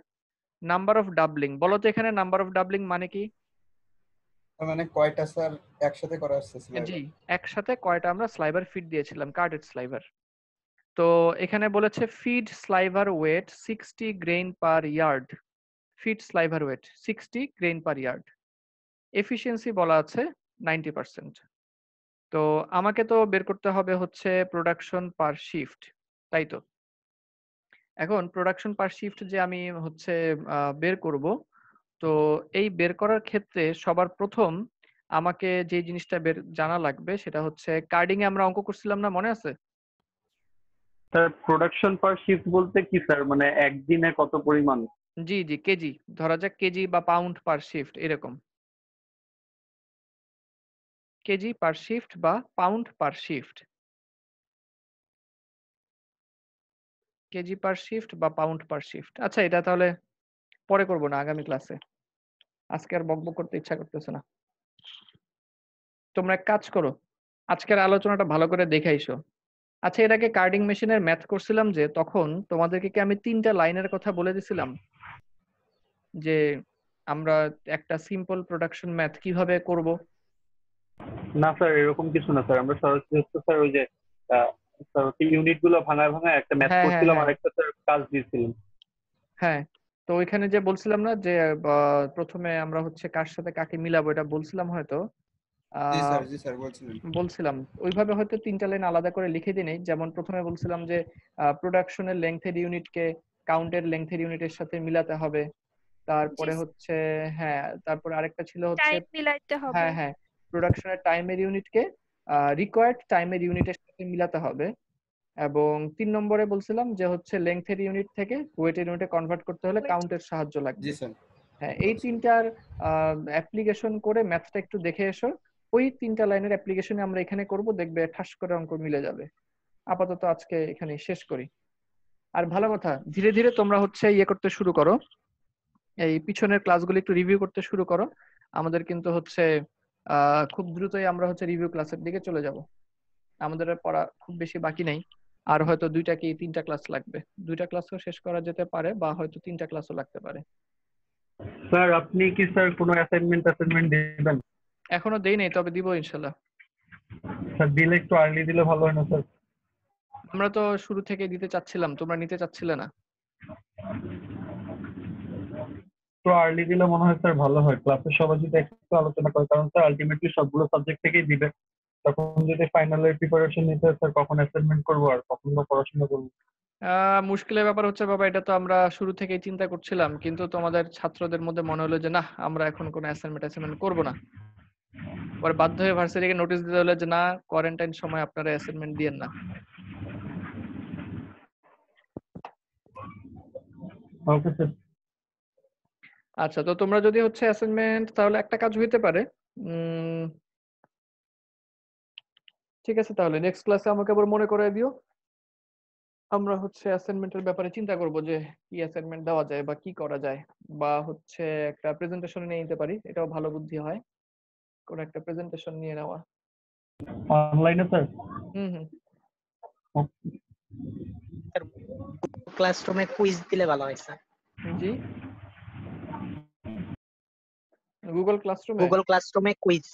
S1: নাম্বার অফ ডাবলিং, বলো তো এখানে নাম্বার অফ ডাবলিং মানে কি?
S3: তার মানে কয়টা স্যার একসাথে করা হচ্ছে
S1: জি,
S3: স্লাইভার?
S1: একসাথে কয়টা আমরা স্লাইভার ফিড দিয়েছিলাম, কার্ডেড স্লাইভার। তো এখানে বলেছে feed sliver weight 60 grain per yard. Feed sliver weight 60 grain per yard. Efficiency বলা আছে 90%। তো আমাকে তো বের করতে হবে হচ্ছে প্রোডাকশন পার শিফট, তাই তো? এখন প্রোডাকশন পার শিফট যে আমি হচ্ছে বের করব, তো এই বের করার ক্ষেত্রে সবার প্রথম আমাকে যে জিনিসটা জানা লাগবে সেটা হচ্ছে কার্ডিং এ আমরা অঙ্ক করছিলাম না, মনে আছে?
S2: স্যার প্রোডাকশন পার শিফট বলতে কি স্যার, মানে একদিনে কত পরিমাণ?
S1: জি জি, কেজি, ধরা যাক কেজি বা পাউন্ড পার শিফট এরকম। কেজি পার শিফট বা পাউন্ড পার শিফট, কেজি পার শিফট বা পাউন্ড পার শিফট। আচ্ছা, এটা তাহলে পরে করব না, আগামী ক্লাসে। আজকে আর বকবক করতে ইচ্ছা করতেছে না। তোমরা এক কাজ করো, আজকের আলোচনাটা ভালো করে দেখে আইসো। আচ্ছা, এর আগে কার্ডিং মেশিনের ম্যাথ করছিলাম যে, তখন তোমাদেরকে কি আমি 3টা লাইনের কথা বলে দিছিলাম যে আমরা একটা সিম্পল প্রোডাকশন ম্যাথ কিভাবে করব?
S2: না স্যার, এরকম কিছু না স্যার, আমরা সরাসরি হচ্ছে স্যার ওই যে স্যার ইউনিট গুলো ভাঙায় ভাঙায় একটা ম্যাথ
S1: হ্যাঁ হ্যাঁ
S2: করছিলাম
S1: হ্যাঁ
S2: আর একটা স্যার কাজ দিয়েছিলাম।
S1: হ্যাঁ। তো ওইখানে যে বলছিলাম না যে প্রথমে আমরা হচ্ছে কার সাথে কাকে মিলাবো, এটা বলছিলাম হয়তো।
S3: জি
S1: আহ
S3: স্যার, জি স্যার বলছিলেন।
S1: বলছিলাম ওইভাবে হয়তো 3টা লাইন আলাদা করে লিখে দিই। যেমন প্রথমে বলছিলাম যে প্রোডাকশনের লেংথের ইউনিটকে কাউন্টের লেংথের ইউনিটের সাথে মিলাতে হবে।
S5: জি
S1: তারপরে হচ্ছে হ্যাঁ, তারপরে আরেকটা ছিল হচ্ছে
S5: টাইম মিলাইতে হবে।
S1: হ্যাঁ হ্যাঁ, প্রোডাকশনের টাইমের ইউনিটকে রিকোয়ার্ড টাইমের ইউনিটের সাথে মিলাতে হবে। এবং 3 নম্বরে বলছিলাম যে হচ্ছে লেংথের ইউনিট থেকে ওয়েটের ইউনিটে কনভার্ট করতে হলে
S5: Wait,
S1: কাউন্টের সাহায্য
S3: জি
S1: লাগবে।
S3: স্যার
S1: হ্যাঁ, এই
S3: বলছিলেন।
S1: 3টার অ্যাপ্লিকেশন করে ম্যাথটা একটু দেখে এসো। ওই 3টা লাইনের অ্যাপ্লিকেশনে আমরা এখানে করব, দেখবে ঠাস করে অঙ্ক মিলে যাবে। আপাতত আজকে এখানে শেষ করি। আর ভালো কথা, ধীরে ধীরে তোমরা হচ্ছে ইয়ে করতে শুরু করো, এই পিছনের ক্লাসগুলো একটু রিভিউ করতে শুরু করো। আমাদের কিন্তু হচ্ছে খুব দ্রুতই আমরা হচ্ছে রিভিউ ক্লাসের দিকে চলে যাব। আমাদের আর পড়া খুব বেশি বাকি নেই। আর হয়তো 2টা কি 3টা ক্লাস লাগবে। 2টা ক্লাসও শেষ করা যেতে পারে বা হয়তো 3টা ক্লাসও লাগতে পারে।
S2: স্যার আপনি কি স্যার কোনো অ্যাসাইনমেন্ট দিবেন?
S1: এখনো দেই নাই, তবে দিব ইনশাল্লাহ।
S2: স্যার দিলে একটু আর্লি দিলে ভালো হয় না স্যার?
S1: আমরা তো শুরু থেকে দিতে চাচ্ছিলাম, তোমরা নিতে চাচ্ছিলে না।
S2: তো আর্লি দিলে মনে হয় স্যার ভালো হয়, ক্লাসের সবাই যদি একটু আলোচনা করে, কারণ স্যার আলটিমেটলি সবগুলো সাবজেক্ট থেকেই দিবে। তখন যদি ফাইনালের প্রিপারেশন নিতে হয় স্যার, কখন অ্যাসাইনমেন্ট করবো আর কখন বা পড়াশোনা করবো?
S1: মুশকিলের ব্যাপার হচ্ছে বাবা, এটা তো আমরা শুরু থেকেই চিন্তা করছিলাম, কিন্তু তোমাদের ছাত্রদের মধ্যে মনে হলো যে না, আমরা এখন কোনো অ্যাসাইনমেন্ট করবো না। পরে বাধ্য হয়ে ভার্সিটিকে নোটিশ দিতে হলো যে না, কোয়ারেন্টাইন সময় আপনারা অ্যাসাইনমেন্ট দিয়েন না।
S2: Okay sir.
S1: আচ্ছা, তো তোমরা যদি হচ্ছে অ্যাসাইনমেন্ট, তাহলে একটা কাজ হইতে পারে। ঠিক আছে, তাহলে নেক্সট ক্লাসে আমাকে আবার মনে করায় দিও। আমরা হচ্ছে অ্যাসাইনমেন্টের ব্যাপারে চিন্তা করব যে কি অ্যাসাইনমেন্ট দেওয়া যায় বা কি করা যায়, বা হচ্ছে একটা প্রেজেন্টেশন নিয়ে নিতে পারি, এটাও ভালো বুদ্ধি হয়, কোন একটা প্রেজেন্টেশন নিয়ে নেওয়া।
S2: অনলাইনে স্যার?
S1: হুম হুম।
S10: ক্লাসরুমে কুইজ দিলে ভালো হয় স্যার।
S1: জি, গুগল ক্লাসরুমে
S10: গুগল ক্লাসরুমে কুইজ।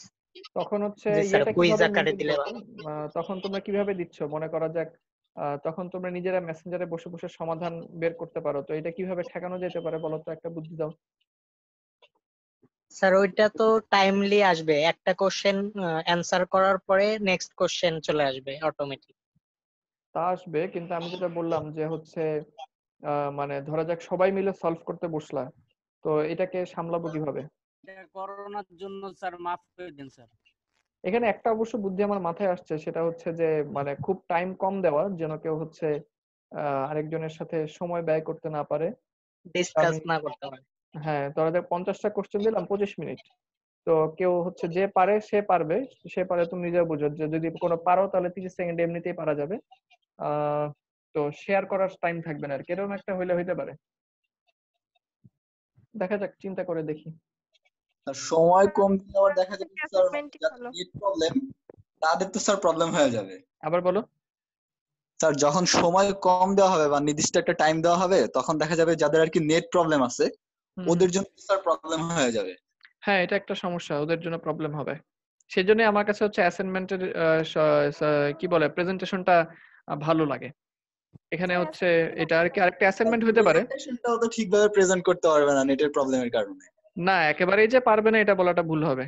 S1: তখন হচ্ছে
S10: জি স্যার,
S1: ইয়েটা
S10: কুইজ
S1: কিভাবে
S10: আকারে
S1: মেনটেন
S10: দিলে
S1: করো?
S10: ভালো।
S1: তখন তোমরা কিভাবে দিচ্ছ? মনে করা যাক তখন তোমরা নিজেরা মেসেঞ্জারে বসে বসে সমাধান বের করতে পারো, তো এটা কিভাবে ঠেকানো যেতে পারে বলো তো, একটা বুদ্ধি দাও।
S10: স্যার ওইটা তো টাইমলি আসবে, একটা কোশ্চেন অ্যানসার করার পরে নেক্সট কোশ্চেন চলে আসবে অটোমেটিক।
S1: তা আসবে, কিন্তু আমি যেটা বললাম যে হচ্ছে মানে ধরা যাক সবাই মিলে সলভ করতে বসলা, তো এটাকে সামলাবো কিভাবে?
S11: করোনার জন্য স্যার মাফ করে দেন স্যার।
S1: এখানে একটা অবশ্য বুদ্ধি আমার মাথায় আসছে, সেটা হচ্ছে যে মানে খুব টাইম কম দেওয়া, যেন কেউ হচ্ছে আরেকজনের সাথে সময় ব্যয় করতে না পারে।
S10: ডিসকাস
S1: আমি
S10: না করতে পারে।
S1: হ্যাঁ, ধরা যাক 50টা কোশ্চেন দিলাম 25 মিনিট, তো কেউ হচ্ছে যে পারে সে পারবে, সে পারে, তুমি নিজে বুঝো যে যদি কোনো পারো তাহলে 30 সেকেন্ড এমনিতেই পারা যাবে। আহ তো শেয়ার করার টাইম থাকবে না আর কি, এরকম একটা হইলে হইতে পারে, দেখা যাক, চিন্তা করে দেখি।
S7: আর সময় কম দিলে আবার দেখা যাবে স্যার
S5: অ্যাসাইনমেন্টই
S7: যাদের
S5: ভালো।
S7: নেট প্রবলেম তাদের তো স্যার প্রবলেম হয়ে যাবে।
S1: আবার বলো।
S7: স্যার যখন সময় কম দেওয়া হবে বা নির্দিষ্ট একটা টাইম দেওয়া হবে তখন দেখা যাবে যাদের আর কি নেট প্রবলেম আছে
S1: হুম,
S7: ওদের জন্য স্যার প্রবলেম হয়ে যাবে।
S1: হ্যাঁ, এটা একটা সমস্যা, ওদের জন্য প্রবলেম হবে। সেজন্য আমার কাছে হচ্ছে অ্যাসাইনমেন্টের কি বলে প্রেজেন্টেশনটা ভালো লাগে। এখানে
S5: স্যার
S1: হচ্ছে
S5: অ্যাসাইনমেন্ট
S1: এটা আর কি আরেকটা
S7: স্যার
S1: অ্যাসাইনমেন্ট হতে পারে।
S7: প্রেজেন্টেশনটাও তো ঠিকভাবে প্রেজেন্ট করতে পারবে না নেটের প্রবলেমের কারণে।
S1: না, একেবারেই যে পারবে না এটা বলাটা ভুল হবে,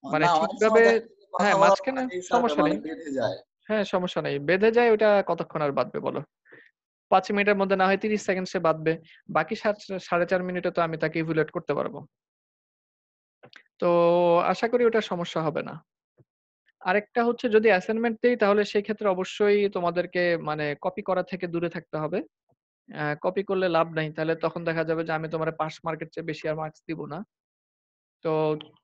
S1: মানে
S7: না অনেক
S1: ঠিকভাবে।
S7: সময় দেখা যায় যে কথা
S1: হ্যাঁ,
S7: বলার
S1: মাঝখানে
S7: মাঝেই স্যার
S1: সমস্যা
S7: মানে
S1: নেই।
S7: বেঁধে যায়।
S1: হ্যাঁ, সমস্যা নেই, বেঁধে যায় ওটা কতক্ষণ আর বাঁধবে বলো? 5 মিনিটের মধ্যে না হয় 30 সেকেন্ড সে বাঁধবে, বাকি 4.5 মিনিটে তো আমি তাকে ইভ্যালুয়েট করতে পারবো। তো আশা করি ওটা সমস্যা হবে না। আরেকটা হচ্ছে যদি অ্যাসাইনমেন্ট দেই তাহলে সেই ক্ষেত্রে অবশ্যই তোমাদেরকে মানে কপি করা থেকে দূরে থাকতে হবে। কপি করলে লাভ নাই। তাহলে তখন দেখা যাবে যে আমি তোমারে পাস মার্কের চেয়ে বেশি আর মার্কস দিব না। তো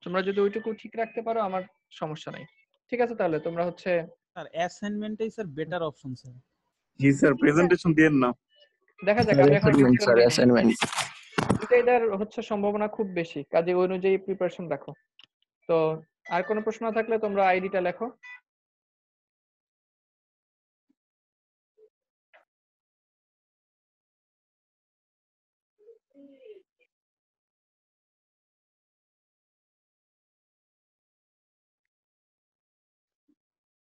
S1: তোমরা যদি ওইটুকু ঠিক রাখতে পারো আমার সমস্যা নাই। ঠিক আছে, তাহলে তোমরা হচ্ছে
S11: স্যার অ্যাসাইনমেন্টই স্যার বেটার অপশন স্যার।
S12: জি স্যার,
S1: জি স্যার,
S12: প্রেজেন্টেশন দিয়েন না।
S1: দেখা যাক,
S13: স্যার
S1: আমি এখনো
S13: অ্যাসাইনমেন্ট,
S1: ডিসিশন
S13: স্যার
S1: নিই নাই।
S13: অ্যাসাইনমেন্ট।
S1: দুইটাই দেওয়ার হচ্ছে সম্ভাবনা খুব বেশি, কাজে ওই অনুযায়ী প্রিপারেশন রাখো। তো আর কোনো প্রশ্ন থাকলে তোমরা আইডিটা লেখো।